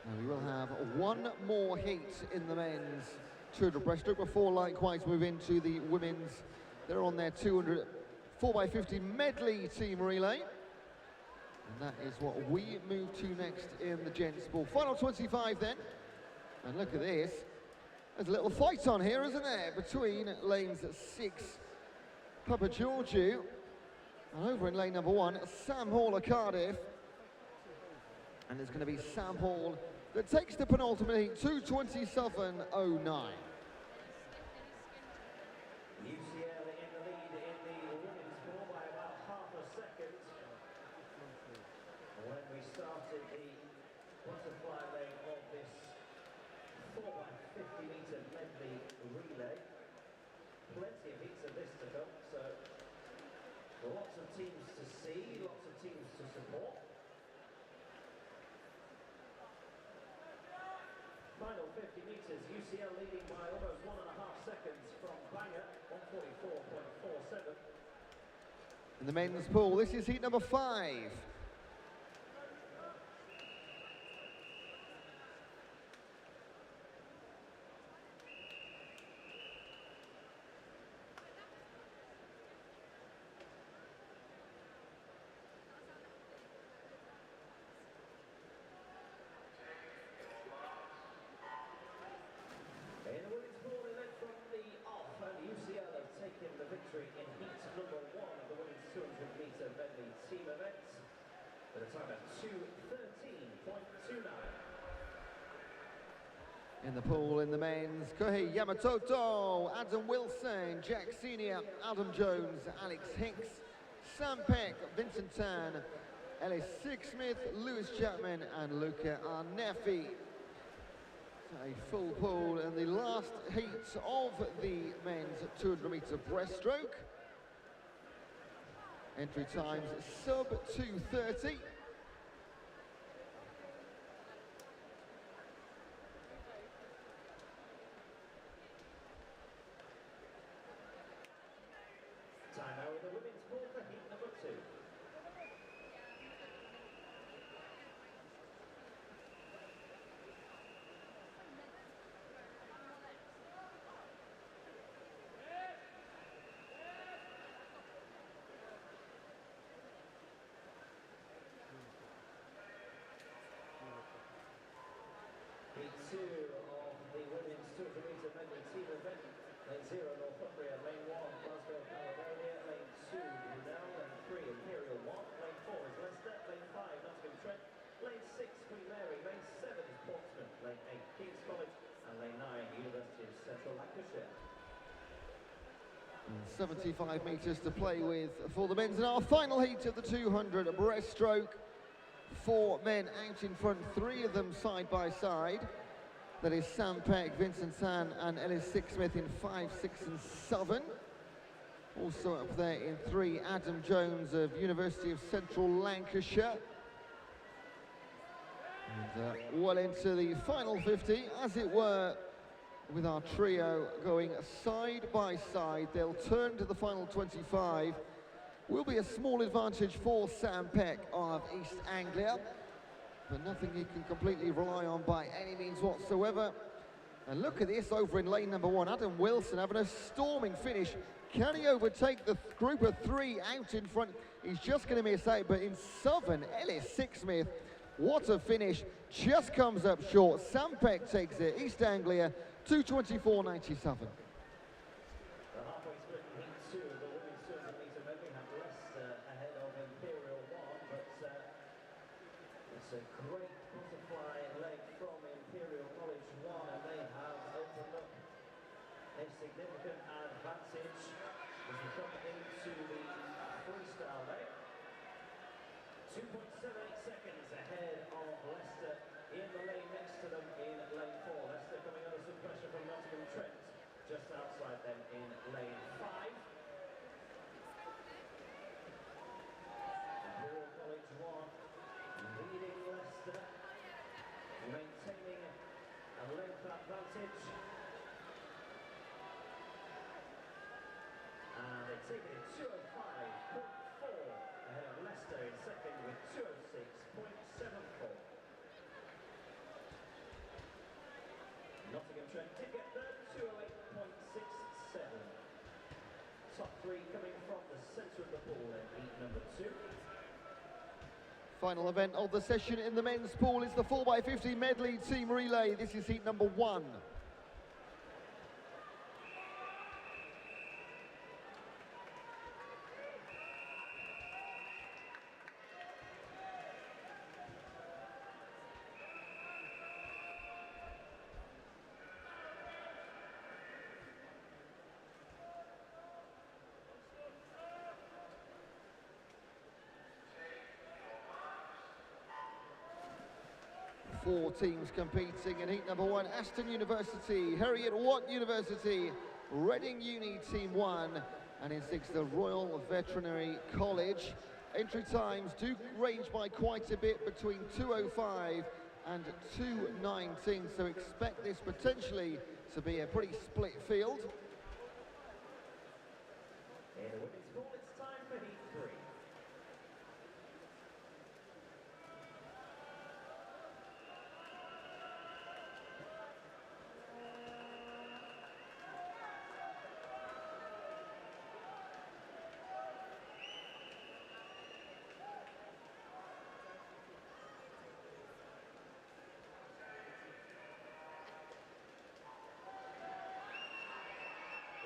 C: And we will have one more heat in the men's 200 breaststroke before likewise move into the women's. They're on their 200 4x50 medley team relay. And that is what we move to next in the gents ball. Final 25 then. And look at this. There's a little fight on here, isn't there? Between lanes 6, Papa Georgiou, and over in lane number 1, Sam Hall of Cardiff. And there's going to be Sam Hall that takes the penultimate heat, 2:27.09.
B: Started the butterfly leg of this 4x50 metre medley relay. Plenty of heats of this to come, so lots of teams to see, lots of teams to support. Final 50 metres, UCL leading by almost 1.5 seconds from Bangor, 1:44.47.
C: In the men's pool, this is heat number 5.
B: Victory in heat number 1 of the women's 200 metre medley team event with a time of 2:13.29.
C: In the pool, in the men's, Kohei Yamatoto, Adam Wilson, Jack Senior, Adam Jones, Alex Hicks, Sam Peck, Vincent Tan, Ellis Sixsmith, Lewis Chapman and Luca Arnefi. A full pool in the last heat of the men's 200 metre breaststroke. Entry times sub 2:30.
B: Time now in the women's pool for heat number 2. Heat 2 of the women's 200 metre medley team event. Lane 0, Northumbria. Lane 1, Glasgow, Caledonia. Lane 2, Brunel. Lane 3, Imperial 1. Lane 4 is Leicester. Lane 5, Nottingham Trent. Lane 6, Queen Mary. Lane 7 is Portsmouth. Lane 8, King's College. And Lane 9, University of Central Lancashire.
C: 75 metres to play with for the men's in our final heat of the 200 breaststroke. 4 men out in front, 3 of them side by side. That is Sam Peck, Vincent Tan and Ellis Sixsmith in 5, 6 and 7. Also up there in 3, Adam Jones of University of Central Lancashire. And well into the final 50, as it were, with our trio going side by side. They'll turn to the final 25. Will be a small advantage for Sam Peck of East Anglia, but nothing he can completely rely on by any means whatsoever. And look at this over in lane number 1, Adam Wilson having a storming finish. Can he overtake the group of 3 out in front? He's just going to miss out, but in Southern, Ellis Sixsmith, what a finish, just comes up short. Sam Peck takes it, East Anglia, 2:24.97.
B: It's a great butterfly leg from Imperial College 1, and they have opened up a significant advantage. Trent Ticket, third, 208.67. Top three coming from the centre of the pool in heat number 2.
C: Final event of the session in the men's pool is the 4x50 medley team relay. This is heat number 1. 4 teams competing in heat number 1. Aston University, Heriot-Watt University, Reading Uni Team 1, and in 6 the Royal Veterinary College. Entry times do range by quite a bit, between 2:05 and 2:19, so expect this potentially to be a pretty split field.
B: In the women's pool, it's time for heat 3.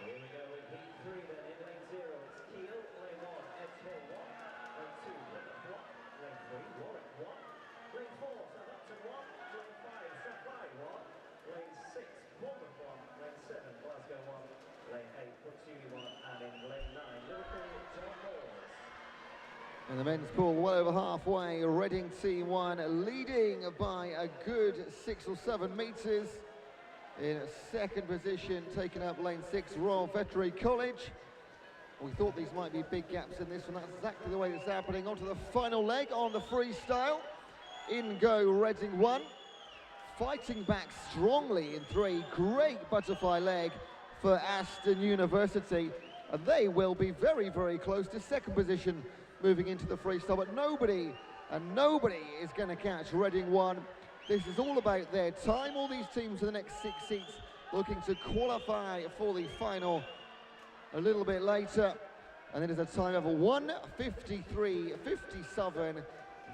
B: Here we go with heat 3 then, in lane 0, it's Kiel, lane 1, Edgehill 1, lane 2, Plymouth 1, lane 3, Warwick 1, lane 4, Southampton 1, lane 5, Strathclyde 1, lane 6, Bournemouth 1, lane 7, Glasgow 1, lane 8, Brooks Uni 1, and in lane 9, Liverpool, John Moores.
C: In the men's pool, well over halfway, Reading Team 1 leading by a good 6 or 7 metres. In second position, taking up lane 6, Royal Veterinary College. We thought these might be big gaps in this one. That's exactly the way it's happening. On to the final leg on the freestyle. In go Reading 1. Fighting back strongly in 3. Great butterfly leg for Aston University. And they will be very, very close to second position moving into the freestyle. But nobody is going to catch Reading 1. This is all about their time. All these teams in the next 6 seats looking to qualify for the final a little bit later. And it is a time of 1:53.57.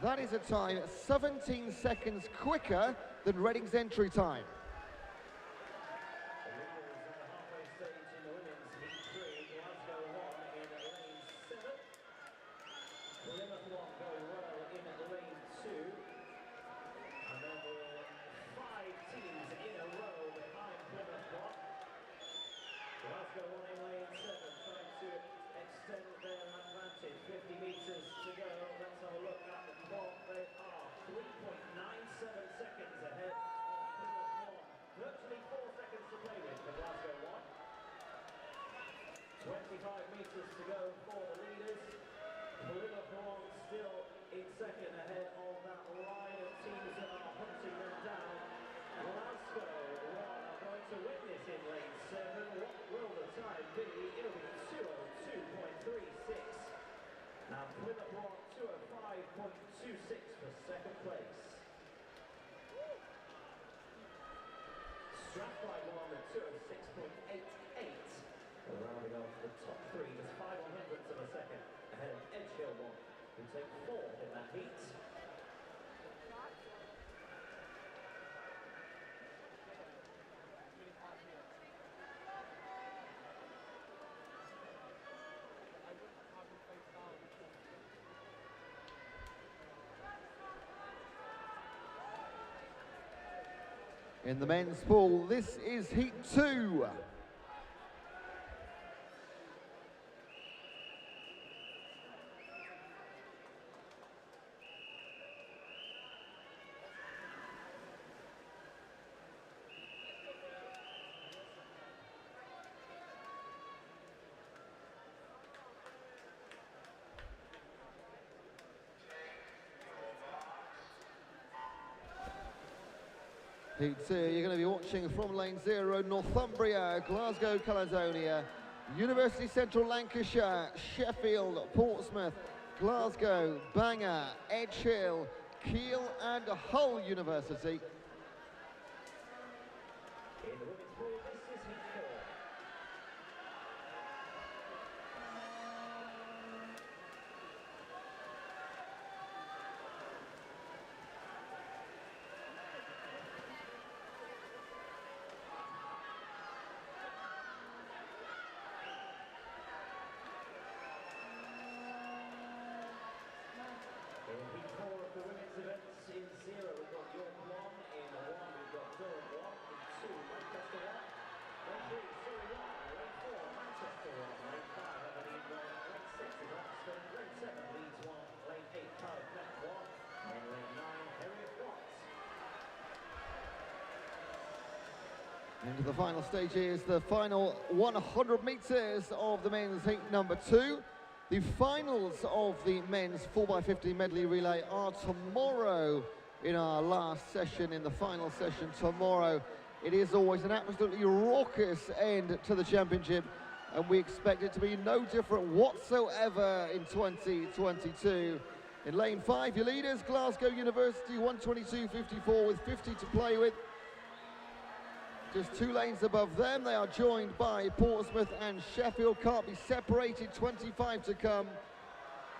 C: That is a time 17 seconds quicker than Reading's entry time.
B: The leaders at the halfway stage in the women's heat 3, Glasgow 1 in lane 7. Plymouth 1 going well in lane 2. And then we're 5 teams in a row behind Plymouth 1. Glasgow 1 in lane 7, trying to extend their advantage. 50 metres to go. Let's have a look at the clock. They are 3.97 seconds ahead of Plymouth 1. Virtually 4 seconds to play with for Glasgow 1. 25 metres to go for the leaders. Plymouth 1 still in second ahead of that line of teams that are hunting them down. Glasgow 1 are going to win this in lane 7. What will the time be? It'll be 2:02.36. Now Plymouth 1, 2:05.26 for second place. Strathclyde 1 at 2:06.88. Rounding off the top 3, just 5/100ths of a second ahead of Edgehill 1, who take 4th in that heat.
C: In the men's pool, this is heat 2. Heat 2, you're going to be watching from lane 0, Northumbria, Glasgow, Caledonia, University Central Lancashire, Sheffield, Portsmouth, Glasgow, Bangor, Edgehill, Kiel and Hull University.
B: In the women's
C: Into the final stages, the final 100 metres of the men's heat number 2. The finals of the men's 4x50 medley relay are tomorrow in our last session, in the final session tomorrow. It is always an absolutely raucous end to the championship, and we expect it to be no different whatsoever in 2022. In lane 5, your leaders, Glasgow University, 122.54 with 50 to play with. Just 2 lanes above them, they are joined by Portsmouth and Sheffield. Can't be separated, 25 to come.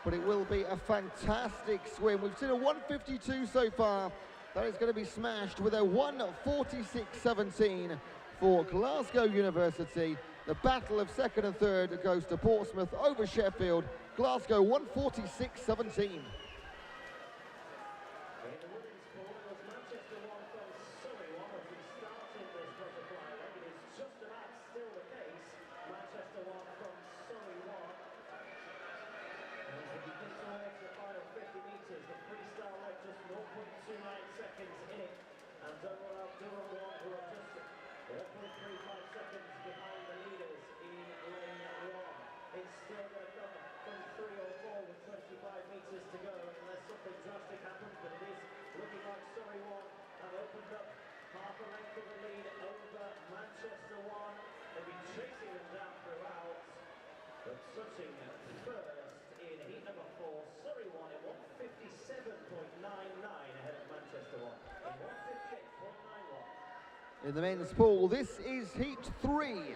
C: But it will be a fantastic swim. We've seen a 152 so far. That is going to be smashed with a 146.17 for Glasgow University. The battle of second and third goes to Portsmouth over Sheffield. Glasgow 146.17. In the men's pool, this is heat 3.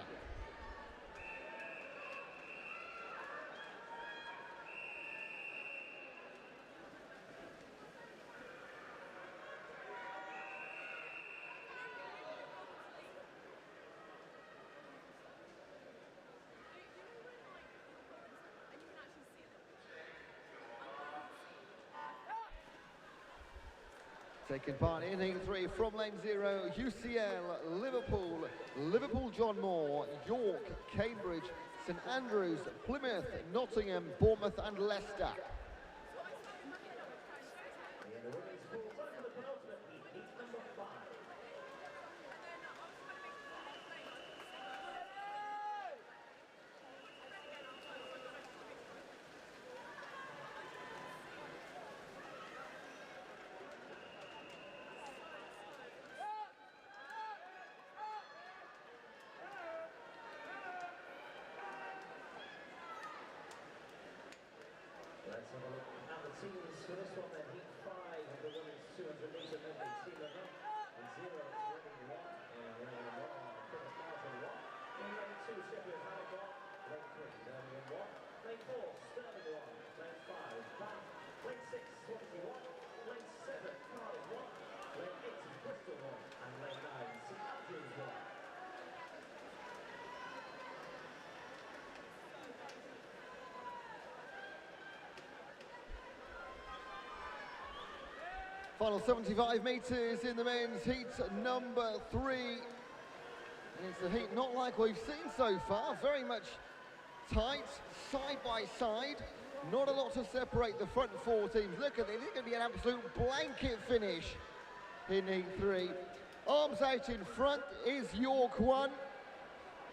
C: Taking part in heat 3 from lane 0, UCL, Liverpool John Moore, York, Cambridge, St Andrews, Plymouth, Nottingham, Bournemouth and Leicester.
B: Let's have a look at the teams for this one then. Heat 5 of the women's 200 metre medley. Team number 0 is Reading 1, and lane 1, Plymouth Martin 1. In lane 2, Sheffield Hamilton 1, lane 3, Birmingham 1, lane 4, Stirling 1, lane 5, Bath, lane 6, Swansea 1, lane 7, Cardiff 1, lane 8, Bristol 1, and lane 9, St Andrews 1.
C: Final 75 metres in the men's heat number 3. And it's a heat not like we've seen so far, very much tight, side by side. Not a lot to separate the front 4 teams. Look at this, it's going to be an absolute blanket finish in heat 3. Arms out in front is York 1.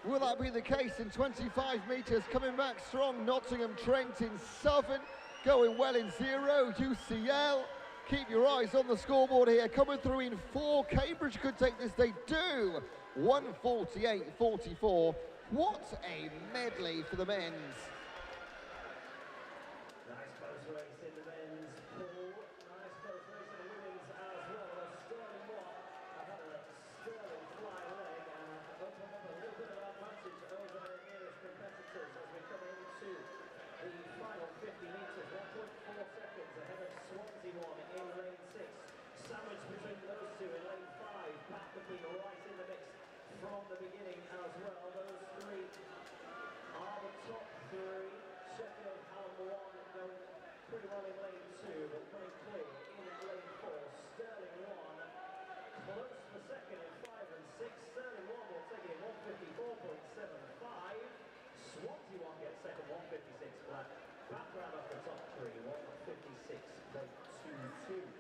C: Will that be the case in 25 metres? Coming back strong, Nottingham, Trent in Southern. Going well in 0, UCL. Keep your eyes on the scoreboard here. Coming through in 4. Cambridge could take this. They do. 148.44. What a medley for the men's.
B: Nice close race in the men's pool. Nice close race in the women's as well. Stirling 1 have had a sterling fly leg and opened up a little bit of advantage over their nearest competitors as we come into the final 50 metres. 1.4 seconds ahead of Swansea 1 in lane 6. Sandwich between those two in lane 5. Bath have been right in the mix from the beginning as well. Those 3 are the top 3. Sheffield Hallam 1 going pretty well in lane 2, but running clear in lane 4. Stirling 1 close for second in 5 and 6. Stirling 1 will take it in 154.75. Swansea 1 gets second, 156 flat. Bath round off the top 3, 156.22.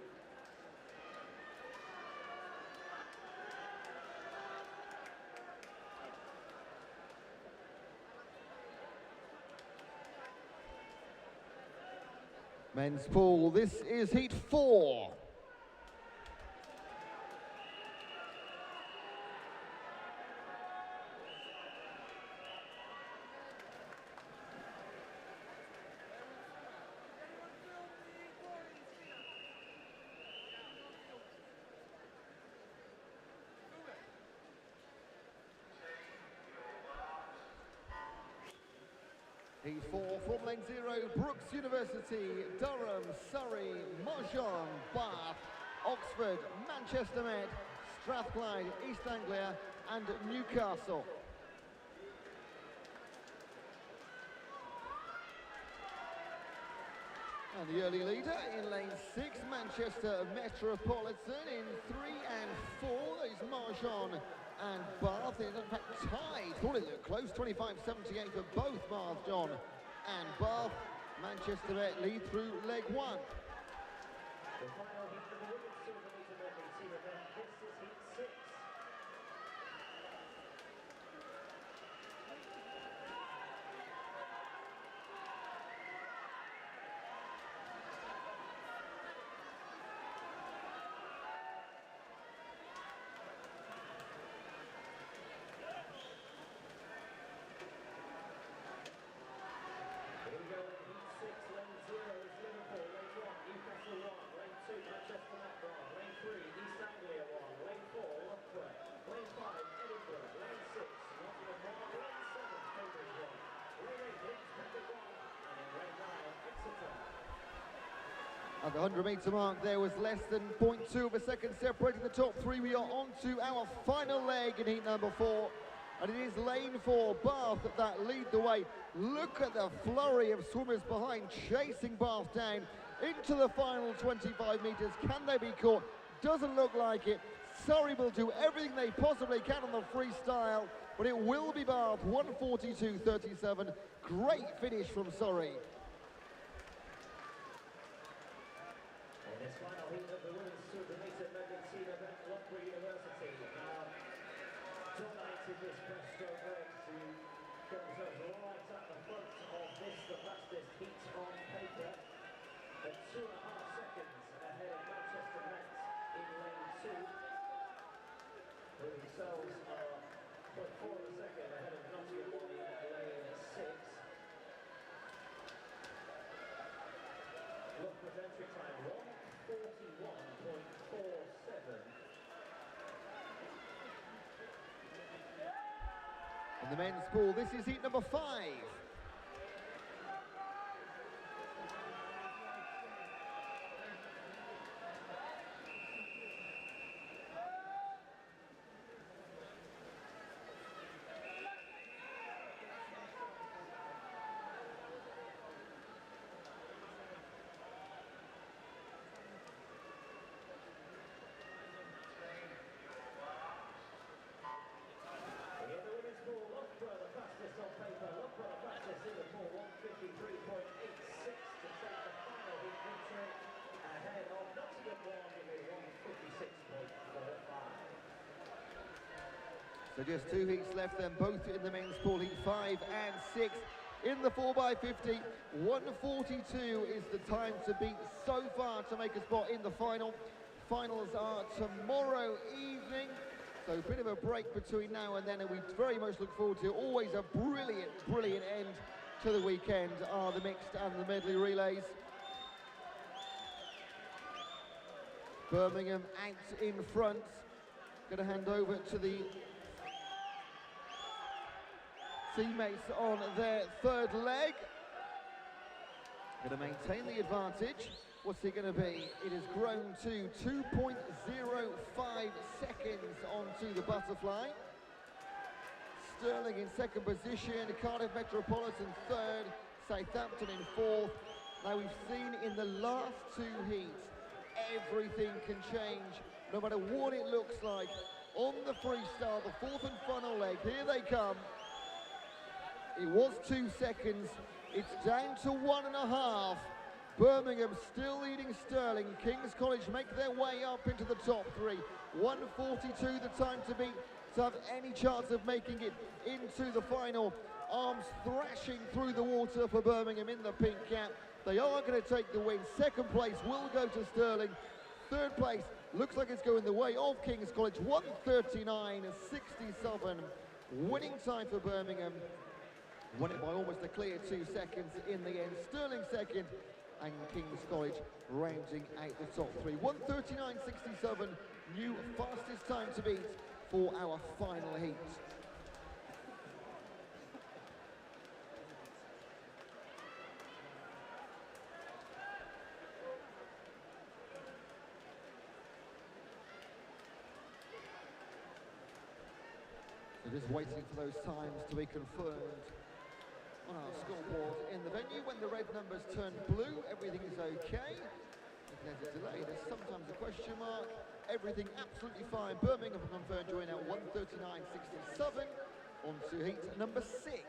C: Men's pool, this is heat 4. Heat 4 from lane 0, BUCS University, Durham, Surrey, Mahjong, Bath, Oxford, Manchester Met, Strathclyde, East Anglia and Newcastle. And the early leader in lane 6, Manchester Metropolitan. In 3 and 4, there's Mahjong and Bath. In fact, tied. Thought it looked close. 25.78 for both Mahjong and Bath. Manchester Met lead through leg 1.
B: The final heat of the women's 200 metre medley team event. This is heat 6. Here we go in heat 6, lane 0 is Liverpool, lane 1, Newcastle 1, lane 2, Manchester Met 1, lane 3, East Anglia 1, lane 4, Loughborough, lane 5, Edinburgh, lane 6, Nottingham 1, lane 7, Cambridge 1, lane 8, Leeds Pembrokeshire 1, and in lane 9, Exeter.
C: At the 100-metre mark, there was less than 0.2 of a second separating the top 3. We are on to our final leg in heat number 4. And it is lane 4, Bath, that lead the way. Look at the flurry of swimmers behind, chasing Bath down into the final 25 metres. Can they be caught? Doesn't look like it. Surrey will do everything they possibly can on the freestyle, but it will be Bath, 1:42.37. Great finish from Surrey.
B: In this final heat of the women's 200 metre medley team event, Loughborough University dominated this breaststroke race to get themselves right at the front of this, the fastest heat on paper, at 2.5 seconds ahead of Manchester Met in lane 2, who themselves are 0.4 of a second ahead of Nottingham in lane 6. Loughborough's entry time 1:41.47.
C: In the men's pool, this is heat number 5.
B: In the women's pool, Loughborough the fastest on paper. Loughborough the fastest in the pool, 1:53.86 to take the final heat victory ahead of Nottingham 1 with a 1:56.45.
C: So just 2 heats left then, both in the men's pool, heat 5 and 6. In the 4x50, 1:42 is the time to beat so far to make a spot in the final. Finals are tomorrow evening, so a bit of a break between now and then, and we very much look forward to always a brilliant, brilliant end to the weekend are the mixed and the medley relays. Birmingham out in front. Going to hand over to the teammates on their third leg. Going to maintain the advantage. What's it going to be? It has grown to 2.05 seconds onto the butterfly. Stirling in second position, Cardiff Metropolitan third, Southampton in fourth. Now we've seen in the last 2 heats, everything can change, no matter what it looks like. On the freestyle, the 4th and final leg, here they come. It was 2 seconds, it's down to 1.5. Birmingham still leading Stirling. King's College make their way up into the top 3. 1:42 the time to beat to have any chance of making it into the final. Arms thrashing through the water for Birmingham in the pink cap. They are going to take the win. Second place will go to Stirling. Third place looks like it's going the way of King's College. 1:39.67. Winning time for Birmingham. Won it by almost a clear 2 seconds in the end. Stirling second and King's College rounding out the top 3. 1:39.67, new fastest time to beat for our final heat. So just waiting for those times to be confirmed on our scoreboard in the venue. When the red numbers turn blue, everything is okay. If there's a delay, there's sometimes a question mark. Everything absolutely fine. Birmingham confirmed join out 1:39.67 on to heat number 6.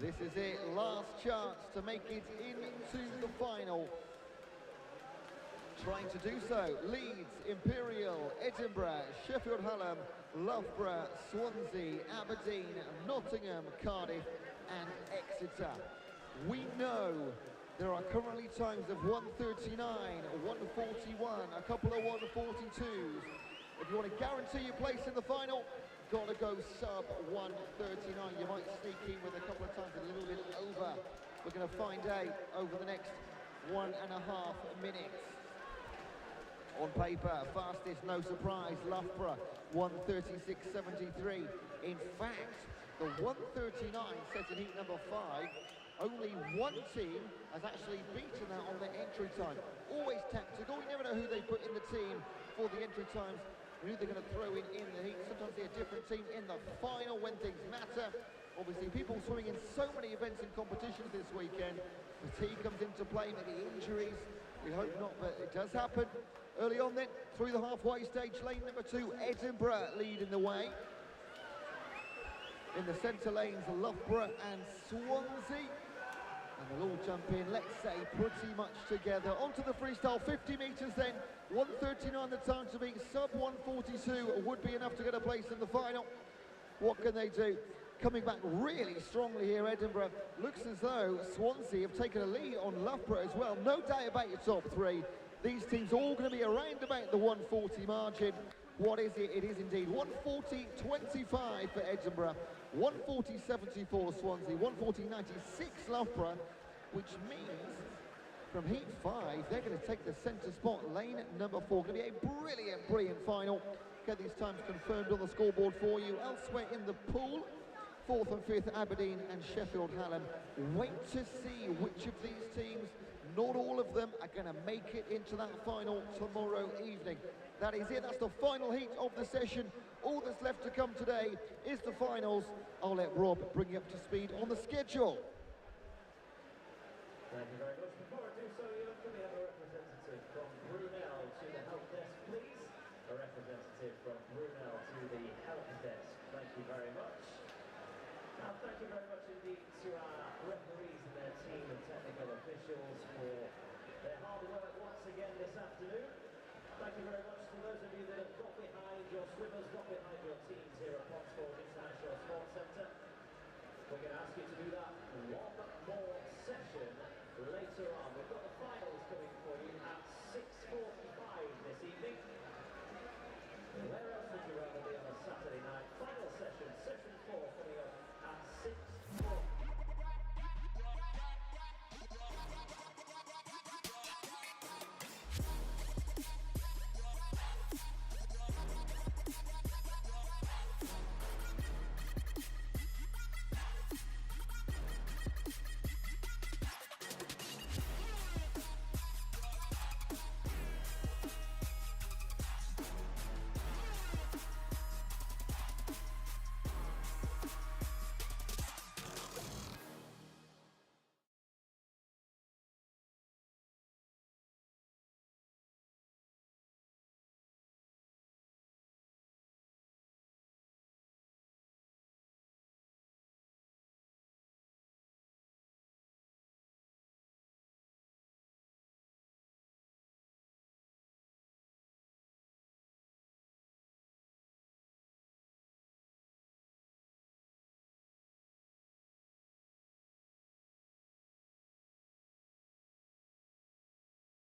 C: This is it, last chance to make it into the final. Trying to do so, Leeds, Imperial, Edinburgh, Sheffield Hallam, Loughborough, Swansea, Aberdeen, Nottingham, Cardiff and Exeter. We know there are currently times of 1:39, 1:41, a couple of 1:42s. If you want to guarantee your place in the final, got to go sub 1:39. You might sneak in with a couple of times a little bit over. We're going to find out over the next 1.5 minutes. On paper, fastest, no surprise, Loughborough, 1:36.73. In fact, the 1:39 set in heat number 5, only one team has actually beaten that on their entry time. Always tactical, you never know who they put in the team for the entry times, who they're going to throw in the heat. Sometimes they're a different team in the final when things matter. Obviously, people swimming in so many events and competitions this weekend. Fatigue comes into play, maybe injuries. We hope not, but it does happen. Early on then, through the halfway stage, lane number 2, Edinburgh leading the way. In the centre lanes, Loughborough and Swansea. And they'll all jump in, let's say, pretty much together. Onto the freestyle, 50 metres then. 1:39 the time to beat, sub 1:42 would be enough to get a place in the final. What can they do? Coming back really strongly here, Edinburgh. Looks as though Swansea have taken a lead on Loughborough as well. No doubt about your top 3. These teams all going to be around about the 1:40 margin. What is it? It is indeed 1:40.25 for Edinburgh, 1:40.74 Swansea, 1:40.96 Loughborough, which means from heat 5, they're going to take the centre spot, lane number 4. Going to be a brilliant, brilliant final. Get these times confirmed on the scoreboard for you. Elsewhere in the pool, 4th and 5th, Aberdeen and Sheffield Hallam. Wait to see which of these teams, not all of them, are going to make it into that final tomorrow evening. That is it, that's the final heat of the session. All that's left to come today is the finals. I'll let Rob bring you up to speed on the schedule.
B: Thank you very much. Before I do so, can we have a representative from Brunel to the help desk, please? A representative from Brunel to the help desk. Thank you very much. And thank you very much indeed to our referees and their team and technical officials for their hard work once again this afternoon. Thank you very much to those of you that have got behind your swimmers, got behind your teams here at Pottsville International Sports Centre. We're going to ask you to do that